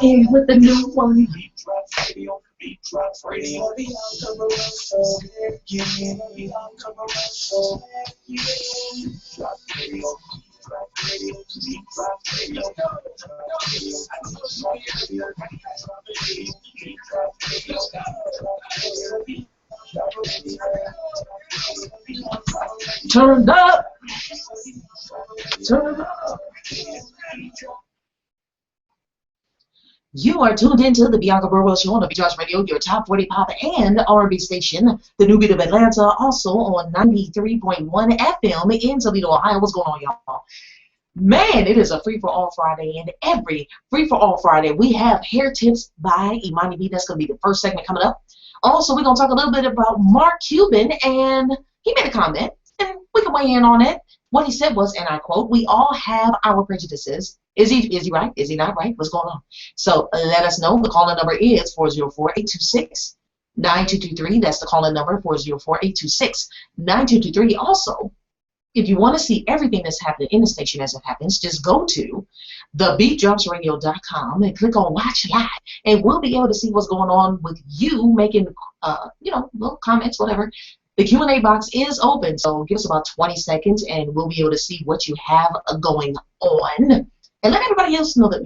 And with the new one. Turn up. Turn up. You are tuned into the Bianca Burwell Show on TheBeatDropsRadio, your top 40 pop and R&B station, the new beat of Atlanta, also on 93.1 FM in Toledo, Ohio. What's going on, y'all? Man, it is a free-for-all Friday, and every free-for-all Friday, we have Hair Tips by Imani B. That's going to be the first segment coming up. Also, we're going to talk a little bit about Mark Cuban, and he made a comment, and we can weigh in on it. What he said was, and I quote, "We all have our prejudices." Is he right? Is he not right? What's going on? So let us know. The call-in number is 404-826-9223. That's the call-in number, 404-826-9223. Also, if you want to see everything that's happening in the station as it happens, just go to TheBeatDropsRadio.com and click on Watch Live, and we'll be able to see what's going on with you making, little comments, whatever. The Q&A box is open, so give us about 20 seconds, and we'll be able to see what you have going on. And let everybody else know that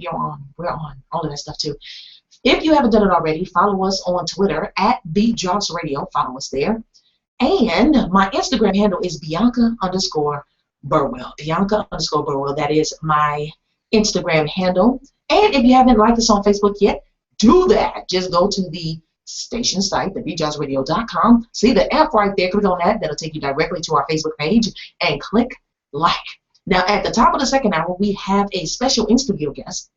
we're on, all of that stuff too. If you haven't done it already, follow us on Twitter at TheBeatDropsRadio. Follow us there. And my Instagram handle is Bianca_Burwell. Bianca_Burwell. That is my Instagram handle. And if you haven't liked us on Facebook yet, do that. Just go to the station site, TheBeatDropsRadio.com. See the app right there. Click on that. That'll take you directly to our Facebook page. And click like. Now, at the top of the second hour, we have a special in-studio guest.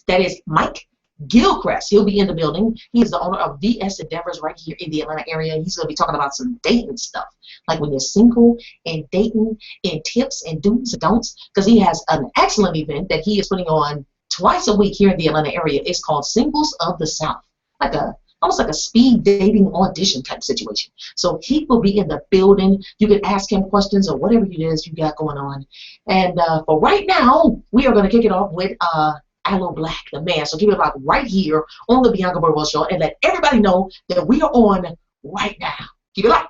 That is Mike Gilcreast. He'll be in the building. He is the owner of VS Endeavors right here in the Atlanta area. He's going to be talking about some dating stuff, like when you're single and dating, and tips and do's and don'ts, because he has an excellent event that he is putting on twice a week here in the Atlanta area. It's called Singles of the South, almost like a speed dating audition type situation. So he will be in the building. You can ask him questions or whatever it is you got going on. And for right now, we are going to kick it off with Aloe Black, the man. So give it like right here on the Bianca Burwell Show, and let everybody know that we are on right now. Keep it up.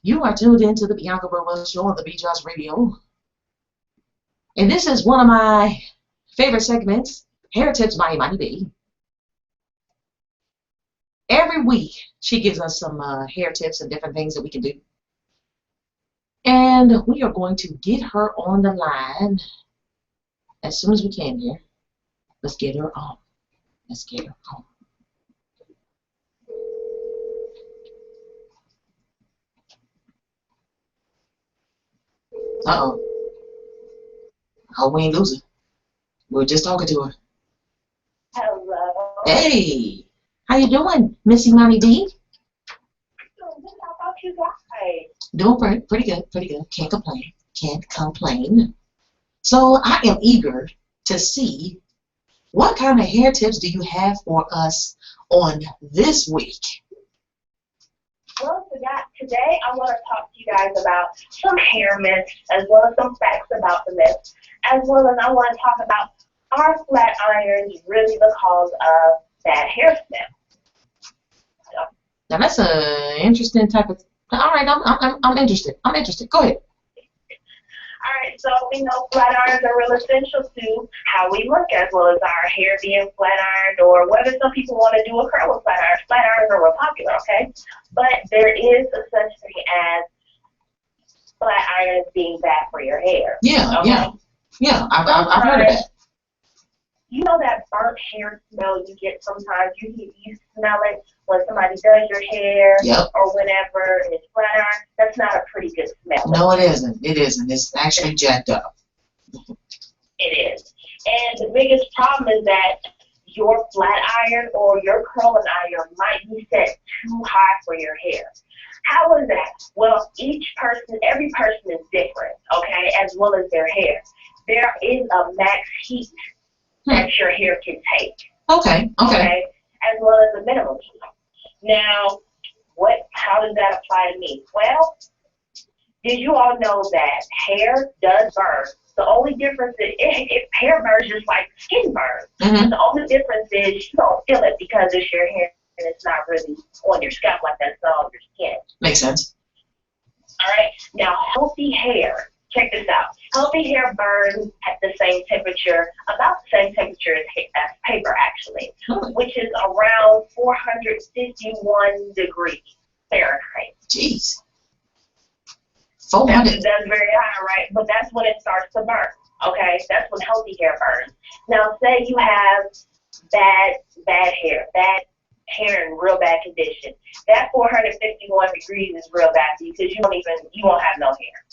You are tuned into the Bianca Burwell Show on TheBeatDropsRadio. And this is one of my favorite segments, Hair Tips by Imani B. Every week, she gives us some hair tips and different things that we can do. And we are going to get her on the line as soon as we can here. Let's get her on. Let's get her on. Uh-oh. Oh, we ain't losing. We were just talking to her. Hello. Hey. How you doing, Miss Imani D? How about you guys? Doing pretty good, pretty good. Can't complain. Can't complain. So I am eager to see what kind of hair tips do you have for us on this week? Well, today I want to talk to you guys about some hair myths, as well as some facts about the myths, as well as I want to talk about, are flat irons really the cause of bad hair smell? Now that's an interesting type of. All right, I'm interested. I'm interested. Go ahead. Alright, so we know flat irons are real essential to how we look, as well as our hair being flat ironed, or whether some people want to do a curl with flat irons. Flat irons are real popular, okay? But there is a such thing as flat irons being bad for your hair. Yeah, okay? yeah. I've heard of that. You know that burnt hair smell you get sometimes? You smell it when somebody does your hair, Yep. or whenever it's flat iron. That's not a pretty good smell. No, it isn't. It isn't. It's actually jacked up. It is. And the biggest problem is that your flat iron or your curling iron might be set too high for your hair. How is that? Well, every person is different, okay, as well as their hair. There is a max heat that your hair can take. Okay. As well as a minimum heat. Now, how does that apply to me? Well, did you all know that hair does burn? The only difference is hair burns just like skin burns. Mm-hmm. The only difference is you don't feel it because it's your hair and it's not really on your scalp like that's on your skin. Makes sense. All right. Now, healthy hair. Check this out. Healthy hair burns at the same temperature, about the same temperature as paper, actually, which is around 451 degrees Fahrenheit. Jeez. 400. That's very high, right? But that's when it starts to burn, okay? That's when healthy hair burns. Now, say you have bad hair in real bad condition. That 451 degrees is real bad for you because you won't have no hair.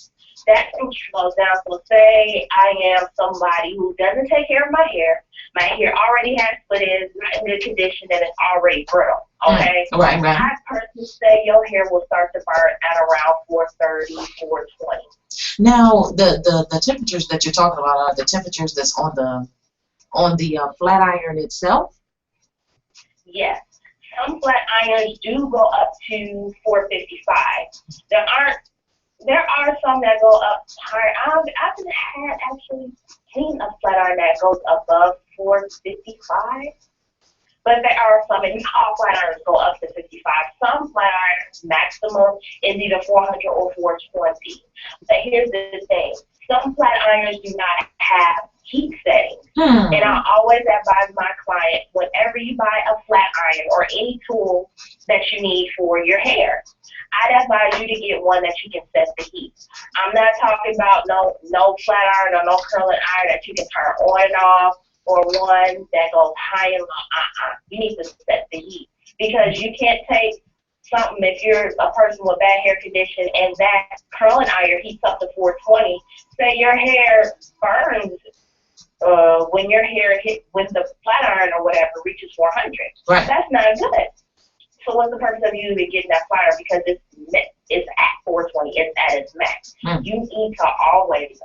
That temperature goes down. So say I am somebody who doesn't take care of my hair. My hair already has split ends, not in good condition, and it's already brittle. Okay? Right. I personally say your hair will start to burn at around 430, 420. Now, the temperatures that you're talking about are the temperatures that's on the flat iron itself? Yes. Some flat irons do go up to 455. There are some that go up higher. I've actually seen a flat iron that goes above 455. But there are some, and all flat irons go up to 55. Some flat irons maximum is either 400 or 420. But here's the thing. Some flat irons do not have heat settings. And I always advise my client, whenever you buy a flat iron or any tool that you need for your hair, I'd advise you to get one that you can set the heat. I'm not talking about no flat iron or no curling iron that you can turn on and off, or one that goes high and low. You need to set the heat, because you can't take something if you're a person with bad hair condition and that curling iron heats up to 420. Say your hair burns when the flat iron or whatever reaches 400. Right. That's not good. So what's the purpose of you even getting that flat iron? Because it's at 420. It's at its max. You need to always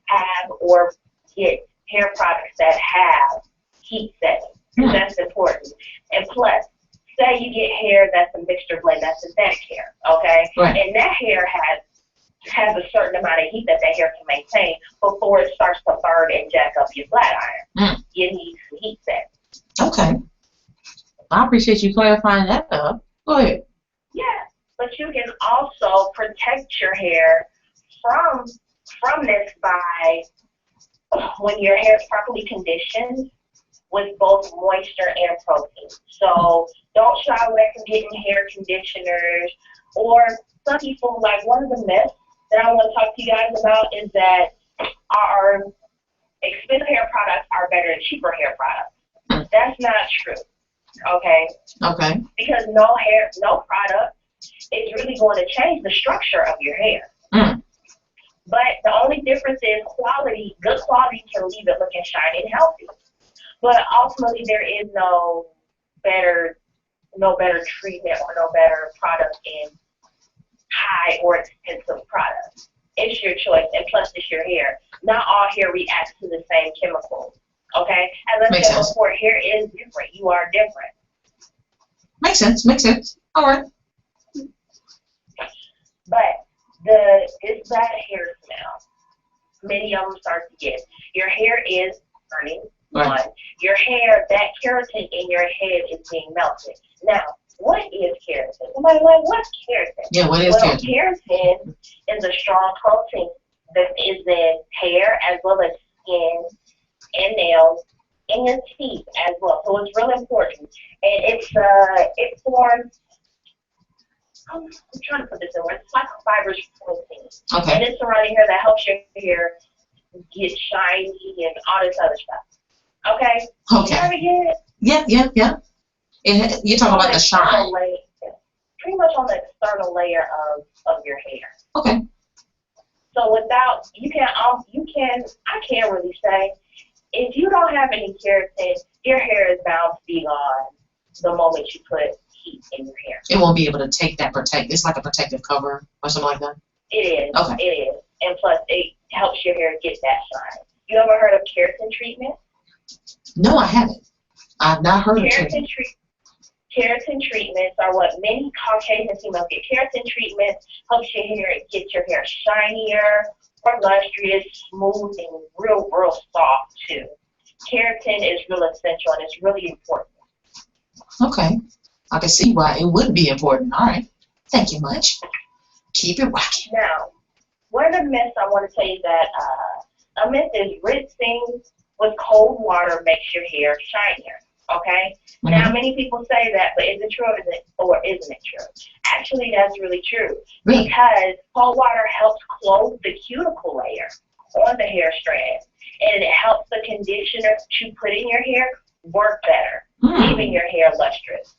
have or get hair products that have heat settings. That's important. And plus, say you get hair that's a mixture blend, that's synthetic hair, okay? Right. And that hair has a certain amount of heat that hair can maintain before it starts to burn and jack up your flat iron. You need some heat settings. Okay. I appreciate you clarifying that up. Go ahead. Yeah. But you can also protect your hair from this by when your hair is properly conditioned with both moisture and protein. So don't shy away from getting hair conditioners. Or some people, like one of the myths that I want to talk to you guys about is that our expensive hair products are better than cheaper hair products. That's not true. Okay? Okay. Because no product is really going to change the structure of your hair. But the only difference is quality. Good quality can leave it looking shiny and healthy. But ultimately, there is no better treatment or no better product in high or expensive products. It's your choice, and plus it's your hair. Not all hair reacts to the same chemicals. Okay? As I said before, hair is different. You are different. Makes sense. All right. But this bad hair smell, many of them start to get. Your hair is burning. Right. One, your hair, that keratin in your head is being melted. Now, what is keratin? Somebody like, what's keratin? Yeah, what is keratin? Keratin is a strong protein that is in hair as well as skin and nails and your teeth as well. So it's really important. And it forms, I'm trying to put this in words. It's like a fibrous protein. Okay. And it's surrounding hair that helps your hair get shiny and all this other stuff. Okay? Okay. You ever get it? Yeah. You're talking about the shine. Pretty much on the external layer of your hair. Okay. So without, I can't really say, if you don't have any keratin, your hair is bound to be gone the moment you put heat in your hair. It won't be able to take that it's like a protective cover or something like that? It is. Okay. It is. And plus, it helps your hair get that shine. You ever heard of keratin treatment? No, I haven't. I've not heard of keratin. Keratin treatments are what many Caucasian females get. Keratin treatment helps your hair get your hair shinier, more lustrous, smooth, and real soft too. Keratin is real essential and it's really important. Okay. I can see why it would be important. All right. Thank you much. Keep it rocking. Now, one of the myths I want to tell you that a myth is rinsing with cold water makes your hair shinier. Okay? Mm-hmm. Now, many people say that, but is it true or isn't it true? Actually, that's really true. Really? Because cold water helps close the cuticle layer on the hair strand. And it helps the conditioner that you put in your hair work better, leaving your hair lustrous.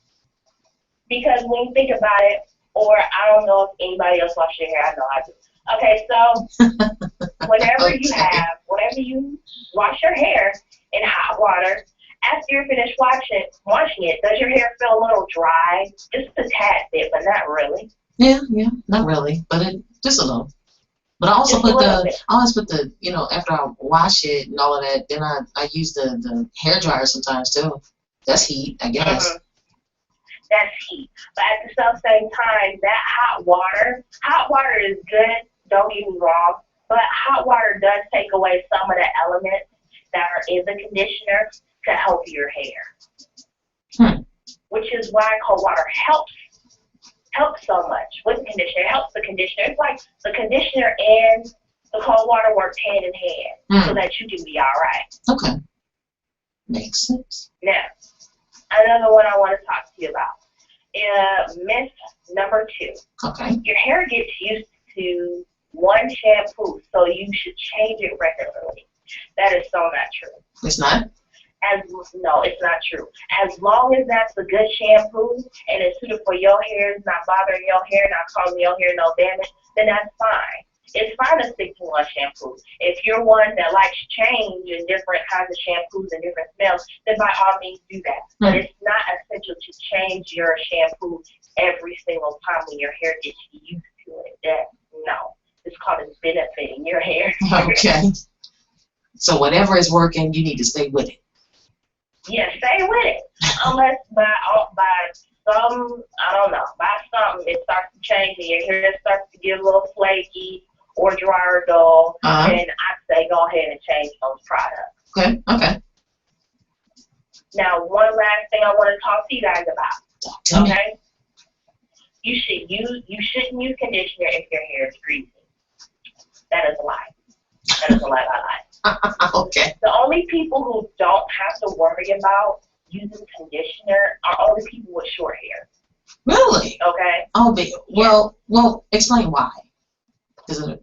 Because when you think about it, or I don't know if anybody else washes your hair, I know I do. Okay, so whenever you wash your hair in hot water, after you're finished washing it, does your hair feel a little dry? Just a tad bit, but not really. Yeah, not really, but just a little. But I also put the, after I wash it and all of that, then I use the hair dryer sometimes too. That's heat, I guess. Mm-hmm. That's heat. But at the same time, that hot water is good, don't get me wrong, but hot water does take away some of the elements that are in the conditioner to help your hair. Which is why cold water helps so much with the conditioner. It helps the conditioner. It's like the conditioner and the cold water work hand in hand so that you can be all right. Okay. Makes sense. Now, another one I want to talk to you about. Myth number 2. Okay. Your hair gets used to one shampoo, so you should change it regularly. That is so not true. It's not? No, it's not true. As long as that's a good shampoo and it's suited for your hair, it's not bothering your hair, not causing your hair no damage, then that's fine. It's fine to stick to one shampoo. If you're one that likes change and different kinds of shampoos and different smells, then by all means do that. But it's not essential to change your shampoo every single time when your hair gets used to it. No. It's called benefiting your hair. Okay. So whatever is working, you need to stay with it. Yeah, stay with it. Unless by something it starts to change and your hair starts to get a little flaky or dry or dull, then I say go ahead and change those products. Okay. Now, one last thing I want to talk to you guys about. Okay? You shouldn't use conditioner if your hair is greasy. That is a lie. That is a lie. Okay. The only people who don't have to worry about using conditioner are only people with short hair. Really? Okay. Oh, well, explain why. Okay.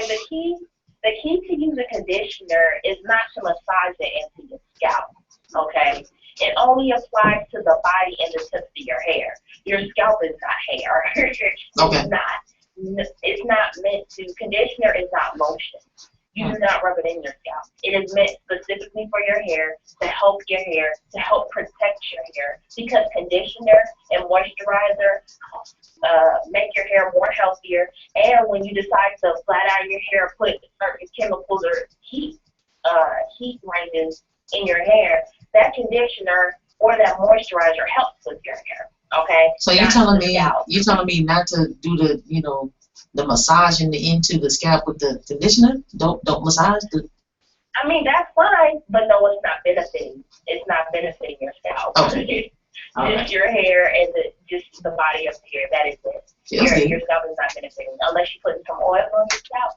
The key to using conditioner is not to massage it into your scalp. Okay. It only applies to the body and the tips of your hair. Your scalp is not hair. Okay. It's not meant to. Conditioner is not lotion. You do not rub it in your scalp. It is meant specifically for your hair, to help your hair, to help protect your hair. Because conditioner and moisturizer make your hair more healthier. And when you decide to flat out your hair, put certain chemicals or heat ranges in your hair, that conditioner or that moisturizer helps with your hair. Okay. So you're telling me not to do the massaging into the scalp with the conditioner? Don't massage the. I mean, that's fine, but no, it's not benefiting. It's not benefiting your scalp. Okay. Just your hair and just the body of the hair. That is it. Your scalp is not benefiting unless you put some oil on your scalp.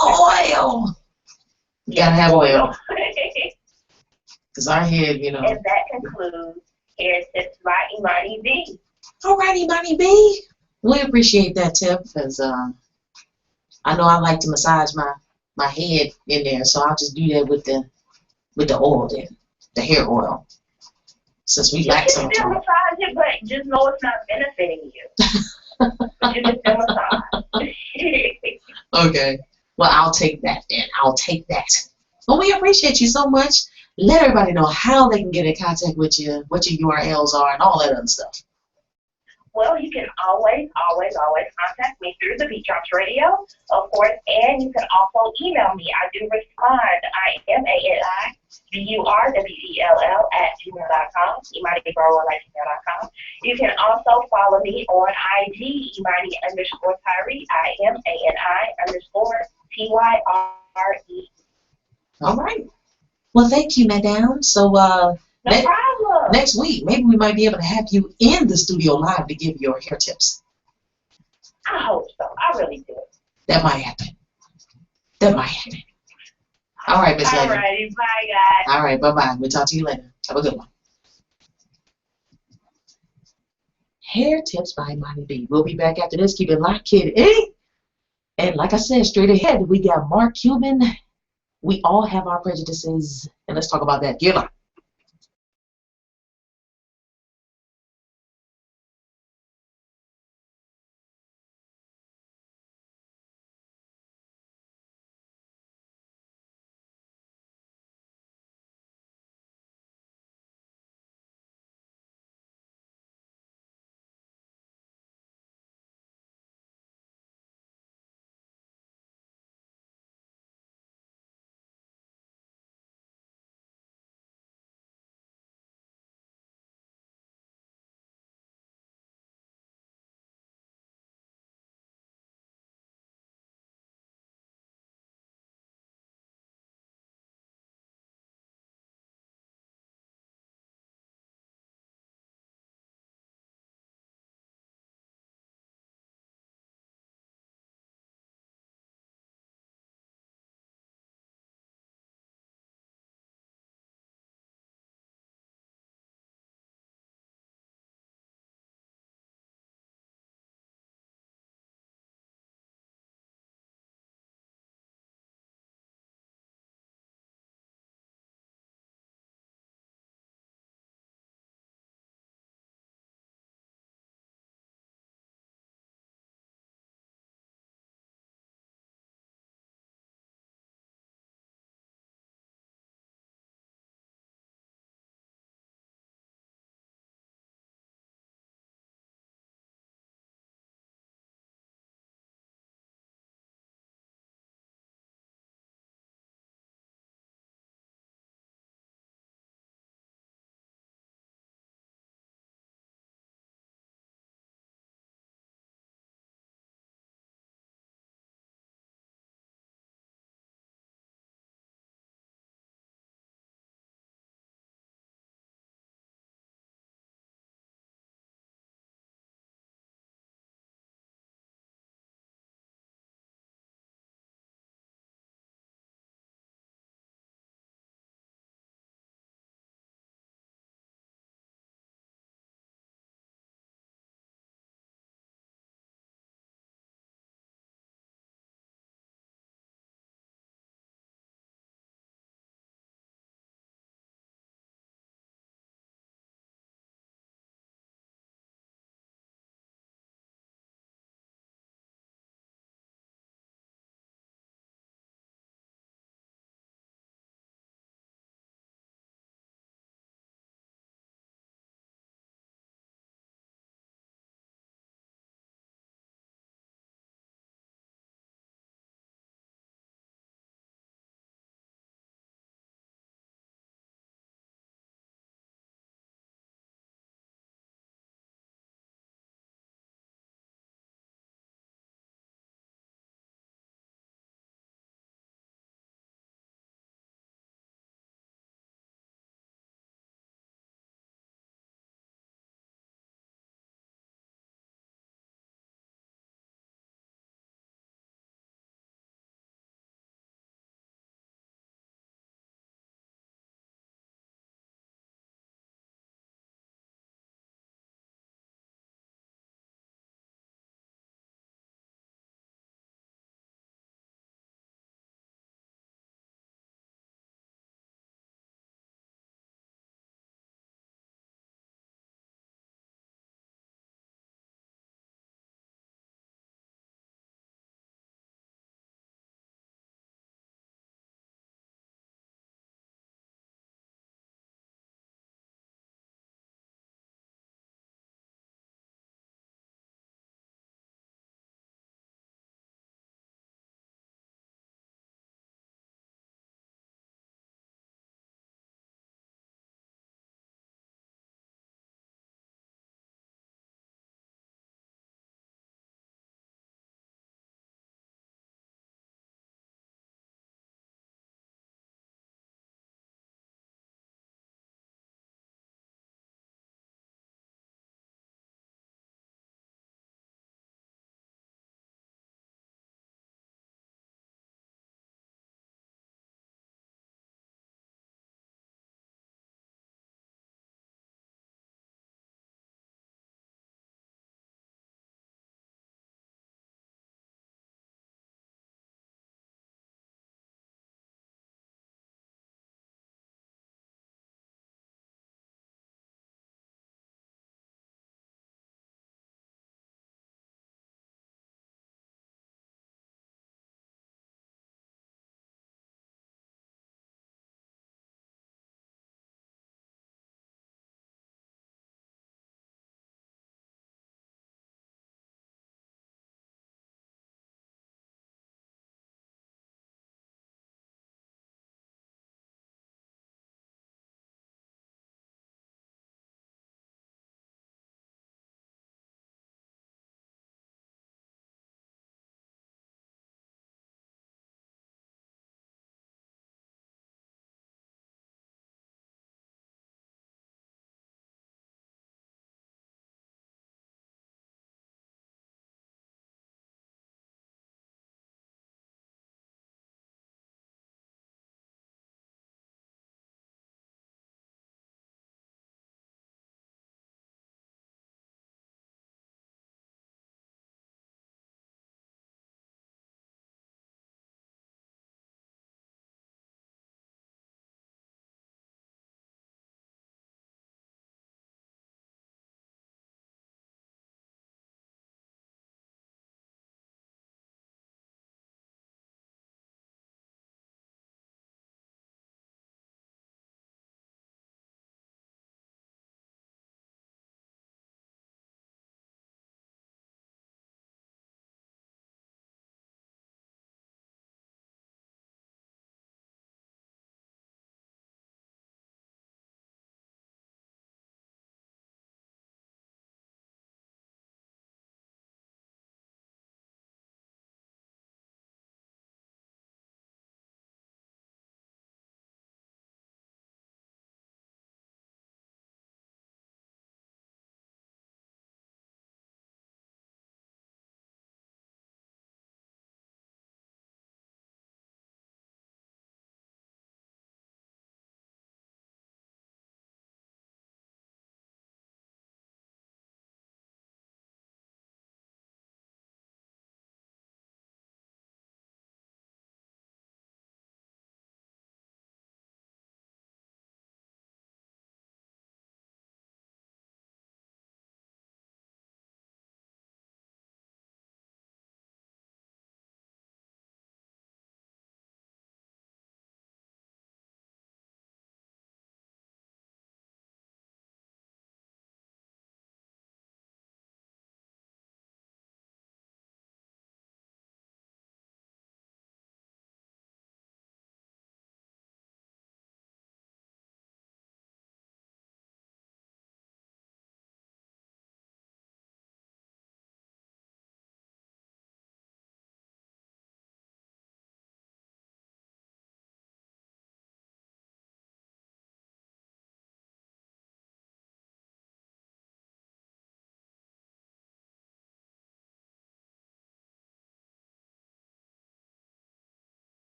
Oil. You gotta have oil. Because our hair, And that concludes Hair Tips by Imani B. All right, Imani B. We appreciate that tip because I know I like to massage my head in there, so I'll just do that with the oil then, the hair oil. Since we like some. You can still massage it, but just know it's not benefiting you. But you can still massage. Okay. Well, I'll take that then. I'll take that. Well, we appreciate you so much. Let everybody know how they can get in contact with you, what your URLs are, and all that other stuff. Well, you can always contact me through the Beat Drops Radio, of course, and you can also email me. I do respond. IMANIBURWELL @gmail.com, You can also follow me on IG, Imani_Tyree, IMANI_TYRE. All right. Well, thank you, madame. So, no problem. Next week, maybe we might be able to have you in the studio live to give your hair tips. I hope so. I really do. That might happen. All right, Miss Lady. All righty. Bye, guys. All right. Bye-bye. We'll talk to you later. Have a good one. Hair Tips by Imani B. We'll be back after this. Keep it locked, kid. And like I said, straight ahead, we got Mark Cuban. We all have our prejudices. And let's talk about that. Get locked.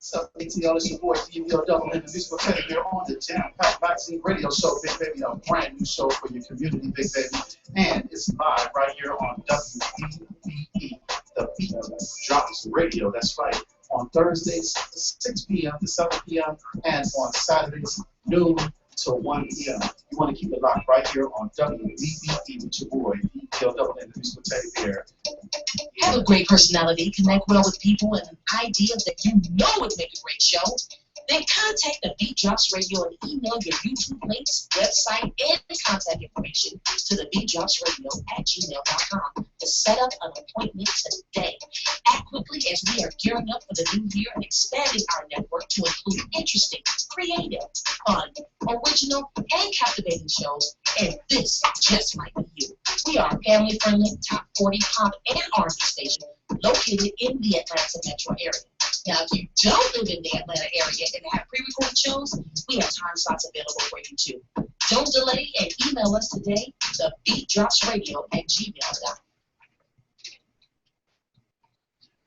So, ATL, it's your boy, DVL Double in the musical teddy bear on the Jam Pack Vaccine Radio Show, Big Baby, a brand new show for your community, Big Baby. And it's live right here on WBBE, the Beat Drops Radio. That's right. On Thursdays, 6 p.m. to 7 p.m. and on Saturdays, noon to 1 p.m. You want to keep it locked right here on WBBE with your boy, DVL Double in the musical teddy bear. Have a great personality, connect well with people, and an idea that you know would make a great show? Then contact the Beat Drops Radio and email your YouTube links, website, and contact information to TheBeatDropsRadio@gmail.com to set up an appointment today. Act quickly as we are gearing up for the new year and expanding our network to include interesting, creative, fun, original, and captivating shows, and this just might be you. We are a family-friendly, top 40 pop and R&B station located in the Atlanta metro area. Now, if you don't live in the Atlanta area and have pre-recorded shows, we have time slots available for you too. Don't delay and email us today, TheBeatDropsRadio@gmail.com.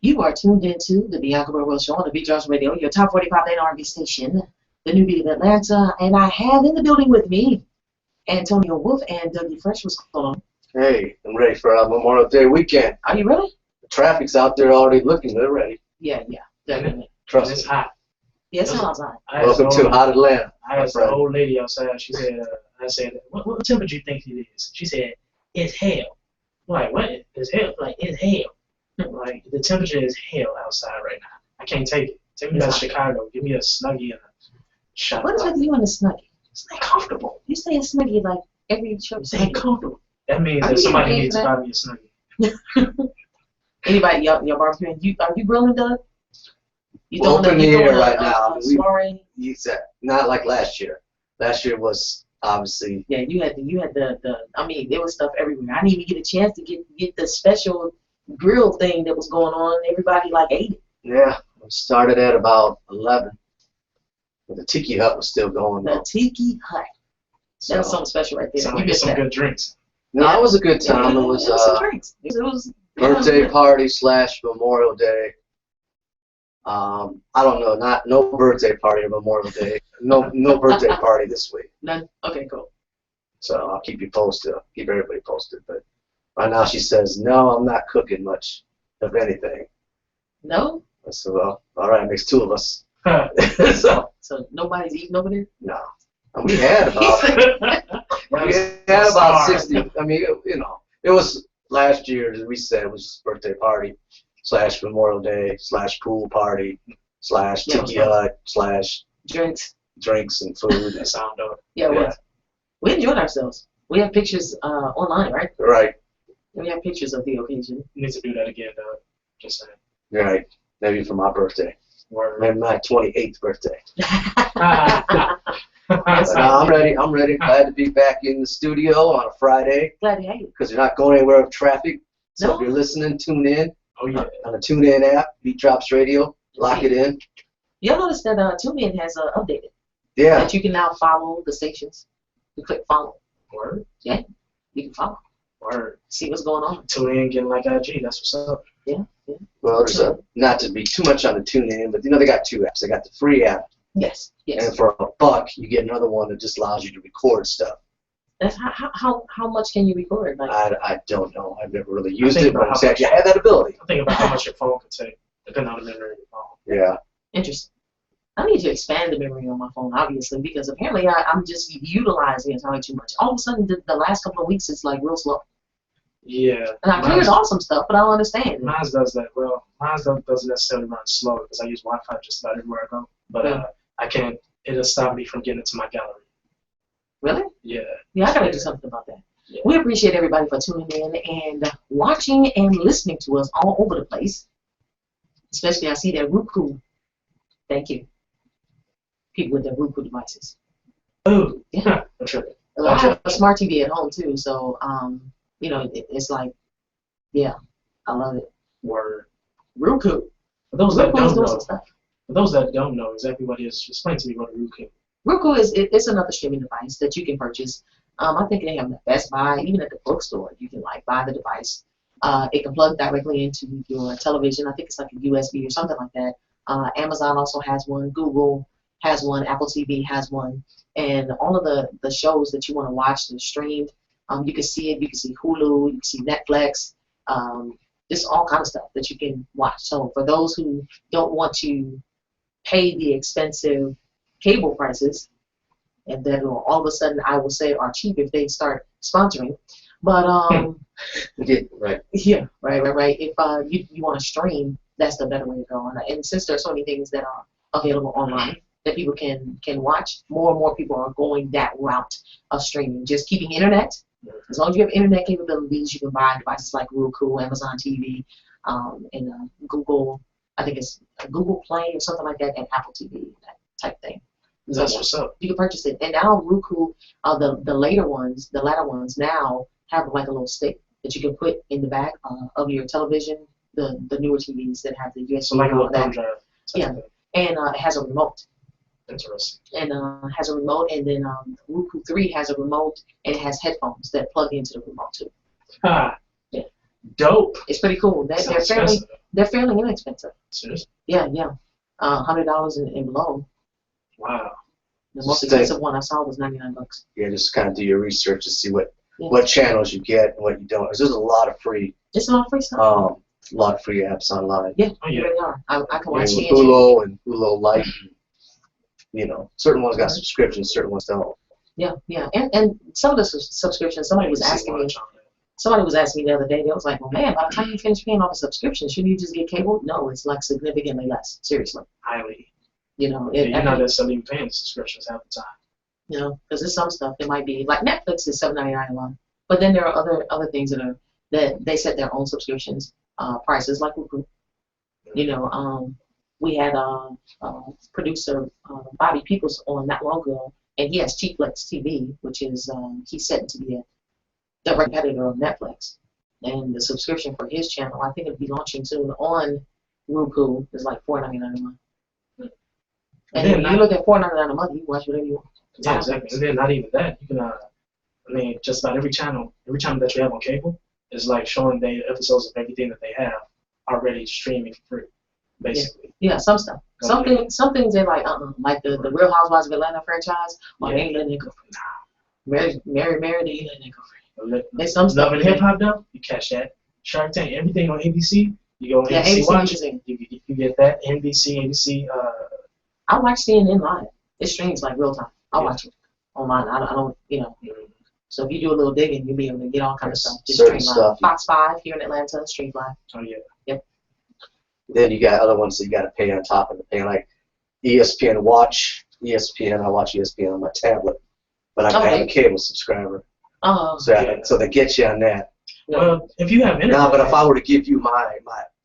You are tuned into the Bianca Burwell Show on the Beat Drops Radio, your top 45 and R&B station, the new beat of Atlanta, and I have in the building with me Antonio Wolf and Dougie Fresh. What's going on? Hey, I'm ready for Memorial Day weekend. Are you ready? The traffic's out there already looking. They're ready. Yeah, definitely. Trust It's me. hot. Yeah, it's hot outside. Welcome to hot Atlanta. I asked the old lady outside. She said, I said, what temperature do you think it is? She said, it's hell. I'm like, what? It's hell? Like, it's hell. Like, the temperature is hell outside right now. I can't take it. Take me to Chicago. Give me a Snuggie and a shot. What is with you and the Snuggie? It's not comfortable. You say a Snuggie like every show. It's ain't comfortable. That means Are that you somebody getting needs to paid buy me a Snuggie. Anybody your barbecuing? Are you grilling, Doug? You We're open the air right now. Soiree? You said not like last year. Last year was obviously. Yeah, you had the I mean, there was stuff everywhere. I didn't even get a chance to get the special grill thing that was going on. Everybody like ate it. Yeah, it started at about 11. But the Tiki Hut was still going The on. Tiki Hut. So, That was something special right there. So You get missed some that. good drinks. no, it was a good time. It was some drinks. It was birthday party / Memorial Day. I don't know, no birthday party or Memorial Day. No birthday party this week. None. Okay, cool. So I'll keep you posted. I'll keep everybody posted. But right now she says, no, I'm not cooking much of anything. No? I said, well, all right, it makes two of us. So nobody's eating over there? No. And we had about 60. I mean, it was last year, as we said, it was just birthday party / Memorial Day / pool party / Tiki Hut / drinks and food. That sound dope. Yeah, it was. We enjoyed ourselves. We have pictures online, right? Right. We have pictures of the occasion. You need to do that again, though. Just saying. Right. Maybe for my birthday. Word. Maybe my 28th birthday. But That's I'm ready. I'm ready. Glad to be back in the studio on a Friday Glad to have you. because you're not going anywhere with traffic. So No. if you're listening, tune in Oh, yeah. on the TuneIn app, Beat Drops Radio. Lock it in. You'll notice that TuneIn has updated. Yeah. That you can now follow the stations. You click follow. Word. Yeah, you can follow. Word. See what's going on. Tune in, getting like IG. That's what's up. Yeah. Well, there's not to be too much on the TuneIn, but they got two apps. They got the free app, Yes. and for $1, you get another one that just allows you to record stuff. That's how much can you record? Like, I don't know. I've never really used think it, but about it's how actually, I had that ability. I'm thinking about how much your phone could take, depending on the memory of your phone. Yeah. interesting. I need to expand the memory on my phone, obviously, because apparently I'm just utilizing it too much. All of a sudden, the last couple of weeks, it's like real slow. Yeah. And I cleared off some stuff, but I don't understand. Mine does that. Well, mine doesn't necessarily run slow because I use Wi-Fi just about everywhere I go. But I can't. It'll stop me from getting into my gallery. Really? Yeah. Yeah, I gotta do something about that. Yeah. We appreciate everybody for tuning in and watching and listening to us all over the place. Especially, I see that Roku. Thank you. People with their Roku devices. Ooh. Yeah. I'm tripping. I have a smart TV at home too, so it's like, yeah, I love it. Word. Roku. For those that Roku's don't doing know, some stuff. for those that don't know exactly what it is, explain to me what a Roku is. Roku it's another streaming device that you can purchase. I think they have them at Best Buy, even at the bookstore. You can buy the device. It can plug directly into your television. I think it's like a USB or something like that. Amazon also has one. Google has one. Apple TV has one. And all of the shows that you want to watch that are streamed, you can see it. You can see Hulu. You can see Netflix. Just all kind of stuff that you can watch. So for those who don't want to pay the expensive cable prices, and then all of a sudden I will say are cheap if they start sponsoring. But Yeah, right. yeah, right. If you want to stream, that's the better way to go. And since there's so many things that are available online that people can watch, more and more people are going that route of streaming. Just keeping internet. As long as you have internet capabilities, you can buy devices like Roku, Amazon TV, and Google. I think it's Google Play or something like that, and Apple TV, that type thing. That's what's up. You can purchase it, and now Roku, the latter ones now have like a little stick that you can put in the back of your television. The newer TVs that have the USB. So like a little thumb that. drive. Yeah, and it has a remote. Interesting. And has a remote, and then Roku 3 has a remote, and it has headphones that plug into the remote too. Ah, yeah, dope. It's pretty cool. They're fairly inexpensive. Seriously? Yeah, $100 and below. Wow. The most expensive one I saw was $99. Yeah, just kind of do your research to see what channels you get and what you don't. 'Cause there's a lot of free. It's a lot of free stuff. A lot of free apps online. Yeah, Oh, yeah. they really are. I can watch TNG. Hulu and Hulu Lite. Certain ones got subscriptions, certain ones don't. Yeah, and some of the subscriptions. Somebody was asking me the other day. They was like, "Well, man, by the time you finish paying off a subscription, shouldn't you just get cable?" No, it's like significantly less. Seriously. Highly. You know, You're not necessarily even paying the subscriptions half the time. You know, because there's some stuff that might be like Netflix is $7.99 a month, but then there are other things that they set their own subscriptions prices, like Roku. You know, we had producer Bobby Peoples on not long ago, and he has Cheaplex TV, which is he's set to be a direct competitor of Netflix. And the subscription for his channel, I think it'll be launching soon on Roku, is like $4.99 a month. And if you look at $4.99 a month, you can watch whatever you want. Yeah, exactly. And then not even that, you can just about every channel that you have on cable is like showing the episodes of everything that they have already streaming for free, basically. Yeah, some stuff. Some things they're like the Real Housewives of Atlanta franchise. They ain't letting it go free. Mary, they ain't letting it go free. There's some stuff. Love and Hip Hop though, you catch that. Shark Tank, everything on ABC. You go on ABC watch it. You get that ABC. I watch CNN live. It streams like real time. I watch it online. I don't. So if you do a little digging, you'll be able to get all kinds of stuff. Just stream live. Fox 5 here in Atlanta streams live. Oh yeah. Yep. Then you got other ones that you got to pay on top of it. Paying like ESPN Watch. ESPN. I watch ESPN on my tablet, but I have a cable subscriber. So they get you on that. Well, if you have internet. No, but if I were to give you my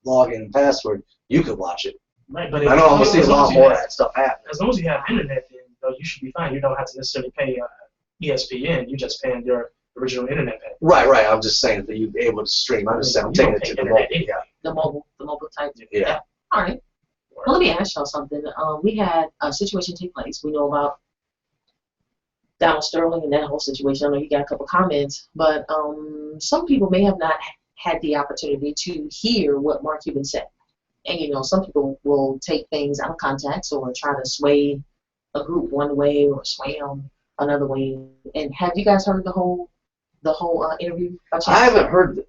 login and password, you could watch it. Right, but I know I'm gonna see a lot more of that stuff happen. As long as you have internet, then you should be fine. You don't have to necessarily pay ESPN. You're just paying your original internet pack. Right. I'm just saying that you're able to stream. I'm just saying I'm taking it to the mobile. Yeah. The mobile type. Yeah. All right. Well, let me ask y'all something. We had a situation take place. We know about Donald Sterling and that whole situation. I know you got a couple comments, but some people may have not had the opportunity to hear what Mark Cuban said. And, some people will take things out of context or try to sway a group one way or sway them another way. And have you guys heard the whole interview? I haven't heard.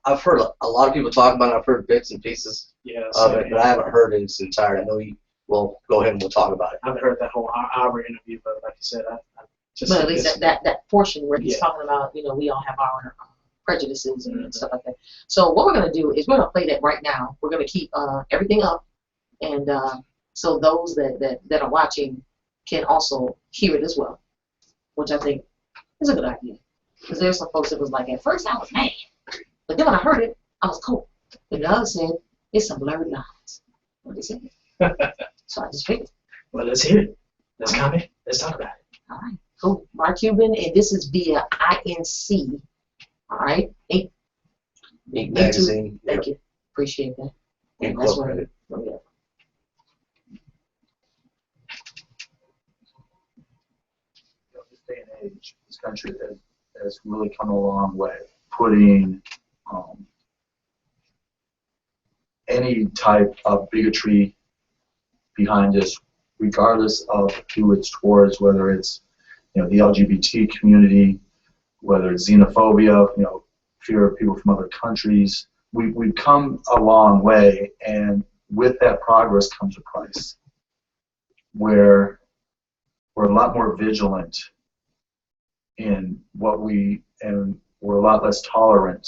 I've heard a lot of people talk about it. I've heard bits and pieces of it, but I haven't heard it in its entirety. I know you will go ahead and we'll talk about it. I haven't heard that whole hour interview, but like you said, I just. But at least that portion where he's talking about, we all have our prejudices and stuff like that. So what we're going to do is we're going to play that right now. We're going to keep everything up, and so those that are watching can also hear it as well, which I think is a good idea. Because there's some folks that was like, at first I was mad, but then when I heard it, I was cool. But the other said, it's some blurred lines. What they said. So I just figured. Well, let's hear it. Let's comment. Let's talk about it. All right, cool. Mark Cuban, and this is via INC. All right. Ink Magazine. Thank you. Appreciate that. Incorporated. That's what This day and age, this country has really come a long way, putting any type of bigotry behind this, regardless of who it's towards, whether it's the LGBT community, whether it's xenophobia, fear of people from other countries. We've come a long way, and with that progress comes a price, where we're a lot more vigilant in and we're a lot less tolerant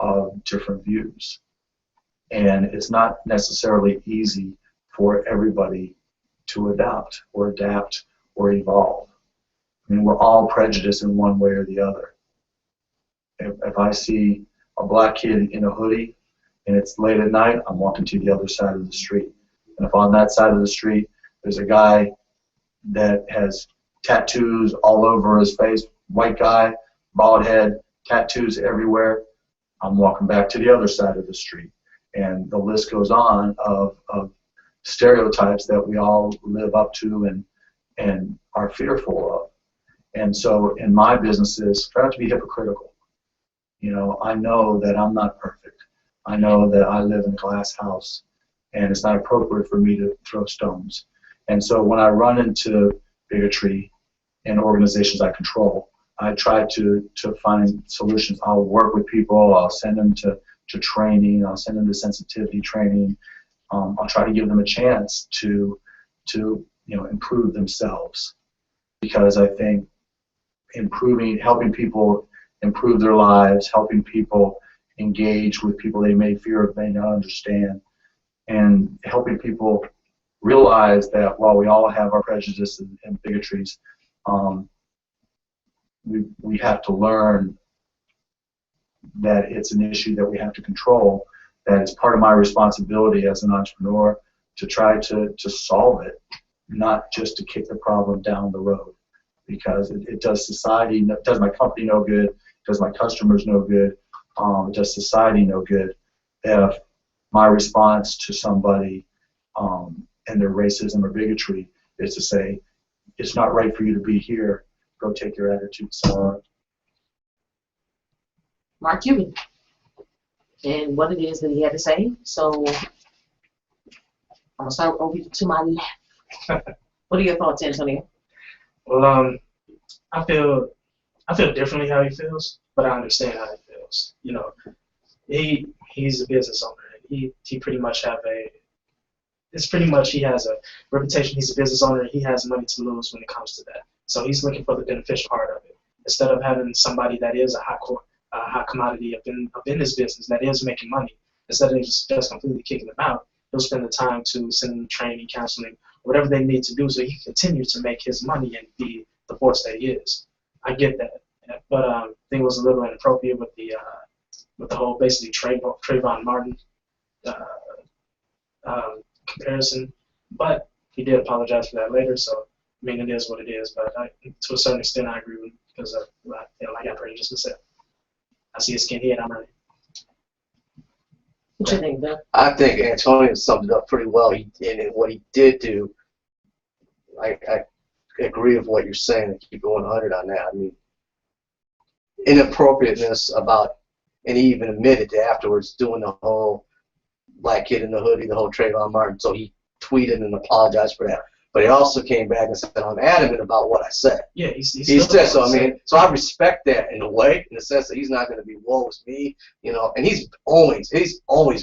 of different views. And it's not necessarily easy for everybody to adapt or evolve. I mean, we're all prejudiced in one way or the other. If I see a black kid in a hoodie and it's late at night, I'm walking to the other side of the street. And if on that side of the street there's a guy that has tattoos all over his face, white guy, bald head, tattoos everywhere, I'm walking back to the other side of the street. And the list goes on of stereotypes that we all live up to and are fearful of. And so in my businesses, try not to be hypocritical. I know that I'm not perfect. I know that I live in a glass house, and it's not appropriate for me to throw stones. And so when I run into bigotry in organizations I control, I try to find solutions. I'll work with people. I'll send them to training. I'll send them to sensitivity training. I'll try to give them a chance to improve themselves, because I think helping people improve their lives, helping people engage with people they may fear or may not understand, and helping people realize that while we all have our prejudices and bigotries, we have to learn that it's an issue that we have to control, that it's part of my responsibility as an entrepreneur to try to solve it, not just to kick the problem down the road, because it does society, it does my company no good, it does my customers no good, it does society no good if my response to somebody and their racism or bigotry is to say, it's not right for you to be here, go take your attitude somewhere. Mark Cuban, and what it is that he had to say. So I'm gonna start over to my left. What are your thoughts, Antonio? Well, I feel differently how he feels, but I understand how he feels. He's a business owner. He pretty much he has a reputation. He's a business owner. He has money to lose when it comes to that. So he's looking for the beneficial part of it, instead of having somebody that is a hot commodity up in his business that is making money. Instead of just completely kicking them out, he'll spend the time to send them training, counseling, whatever they need to do, so he can continue to make his money and be the force that he is. I get that, but I think it was a little inappropriate with the whole basically Trayvon Martin comparison. But he did apologize for that later, so I mean, it is what it is. But to a certain extent, I agree with him, because I got prejudice myself. I see a skinhead, I'm ready. What you think, Bill? I think Antonio summed it up pretty well. And what he did do, I agree with what you're saying, and keep going 100 on that. I mean, inappropriateness about, and he even admitted to afterwards doing the whole black kid in the hoodie, the whole Trayvon Martin. So he tweeted and apologized for that. But he also came back and said, I'm adamant about what I said. Yeah, he said so. I mean, so I respect that in a way, in the sense that he's not going to be woe is me, and he's always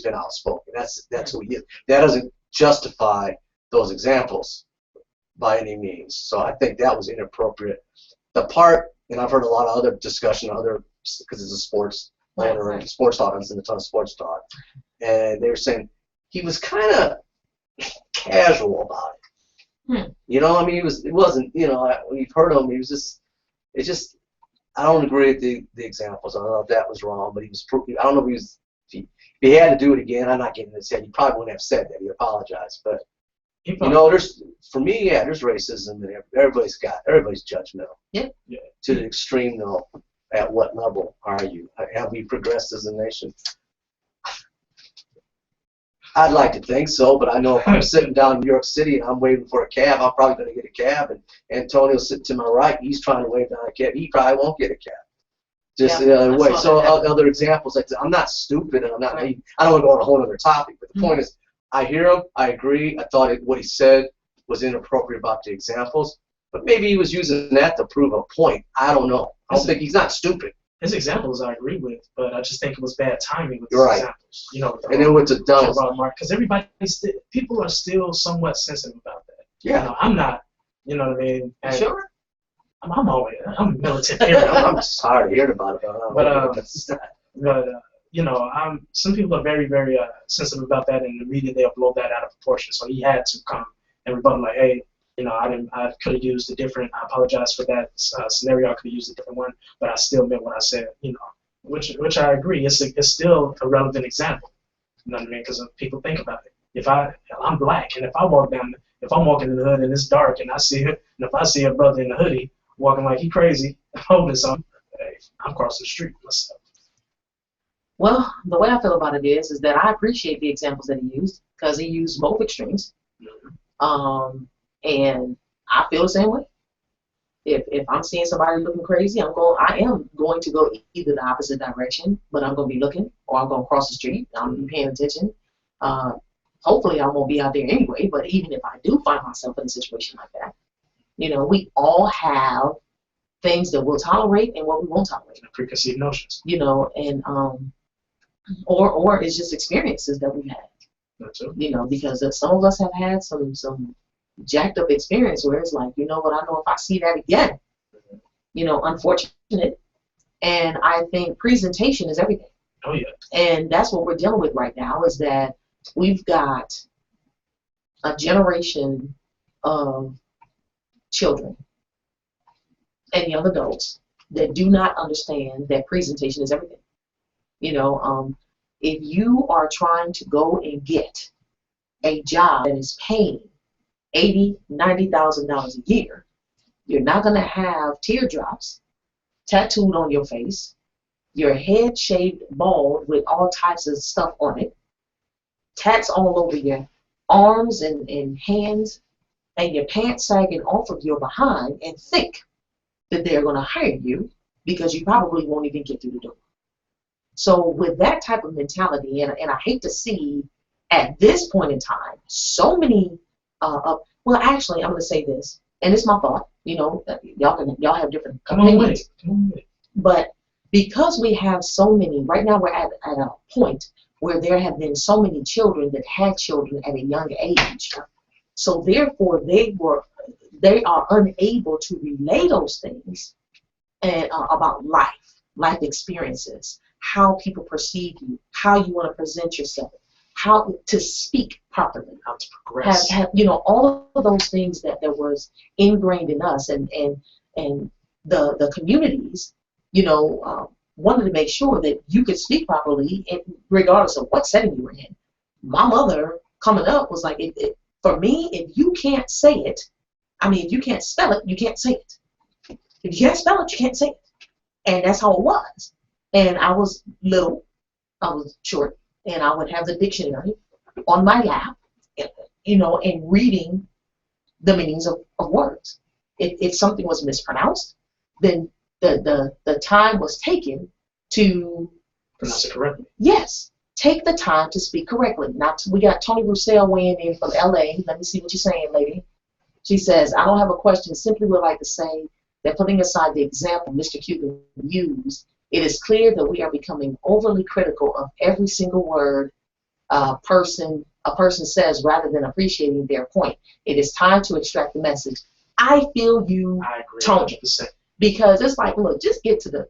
been outspoken. That's who he is. That doesn't justify those examples by any means. So I think that was inappropriate. The part, and I've heard a lot of other discussion, because it's a sports owner and sports talk, and a ton of sports talk, and they were saying he was kind of casual about it. I mean, it wasn't, when you've heard him, I don't agree with the examples. I don't know if that was wrong, but I don't know if if he had to do it again, I'm not getting in his head, he probably wouldn't have said that, he apologized, but, for me, there's racism, and everybody's judgmental. Yeah. To the extreme, though, at what level are you? Have we progressed as a nation? I'd like to think so, but I know if I'm sitting down in New York City and I'm waiting for a cab, I'm probably going to get a cab, and Antonio's sitting to my right, he's trying to wave down a cab, he probably won't get a cab. Just the other way. So other examples, I'm not stupid, and I'm not naive. I don't want to go on a whole other topic, but the point is, I hear him. I agree. I thought what he said was inappropriate about the examples, but maybe he was using that to prove a point. I don't know. I don't think he's not stupid. His examples I agree with, but I just think it was bad timing with his Right. examples. You know, And then with the dumb. Because people are still somewhat sensitive about that. Yeah. You know, I'm not. You know what I mean? And Sure. I'm militant here. I'm sorry to hear about it. But you know, some people are very, very sensitive about that, and the media, they'll blow that out of proportion. So he had to come and rebut, like, hey, you know, I could have used a different. I apologize for that scenario. I could have used a different one, but I still meant what I said. You know, which I agree. It's still a relevant example. You know what I mean? Because people think about it. I'm black, and if I'm walking in the hood and it's dark, and if I see a brother in the hoodie walking like he crazy, holding something, hey, I'm crossing the street myself. Well, the way I feel about it is that I appreciate the examples that he used because he used both extremes. Mm-hmm. And I feel the same way. If I'm seeing somebody looking crazy, I am going to go either the opposite direction, but I'm going to be looking, or I'm going to cross the street. I'm going to be paying attention. Hopefully, I won't be out there anyway. But even if I do find myself in a situation like that, you know, we all have things that we'll tolerate and what we won't tolerate. Preconceived notions. You know, and or it's just experiences that we've had. That's it. You know, because some of us have had some jacked up experience where it's like, you know what, I know if I see that again, you know, unfortunate. And I think presentation is everything. Oh yeah. And that's what we're dealing with right now, is that we've got a generation of children and young adults that do not understand that presentation is everything. You know, if you are trying to go and get a job that is paying $80,000, $90,000 a year, you're not going to have teardrops tattooed on your face, your head shaved bald with all types of stuff on it, tats all over your arms and hands, and your pants sagging off of your behind, and think that they're going to hire you because you probably won't even get through the door. So with that type of mentality, and I hate to see at this point in time so many well, actually, I'm going to say this, and it's my thought. You know, y'all have different opinions. Come on with it. But because we have so many, right now we're at a point where there have been so many children that had children at a young age. So therefore, they are unable to relay those things and about life experiences, how people perceive you, how you want to present yourself, how to speak properly, how to progress. Have you know, all of those things that was ingrained in us, and the communities, you know, wanted to make sure that you could speak properly, regardless of what setting you were in. My mother coming up was like, for me, if you can't say it, I mean, if you can't spell it, you can't say it. If you can't spell it, you can't say it. And that's how it was. And I was little, I was short, and I would have the dictionary on my lap, you know, and reading the meanings of words. If something was mispronounced, then the time was taken to pronounce it correctly. Yes, take the time to speak correctly. Now we got Tony Roussel weighing in from LA. Let me see what you're saying, lady. She says, I don't have a question. Simply would like to say that, putting aside the example Mr. Cuban used, it is clear that we are becoming overly critical of every single word a person says, rather than appreciating their point. It is time to extract the message. I feel you, I agree, Tony. 100%. Because it's like, look, just get to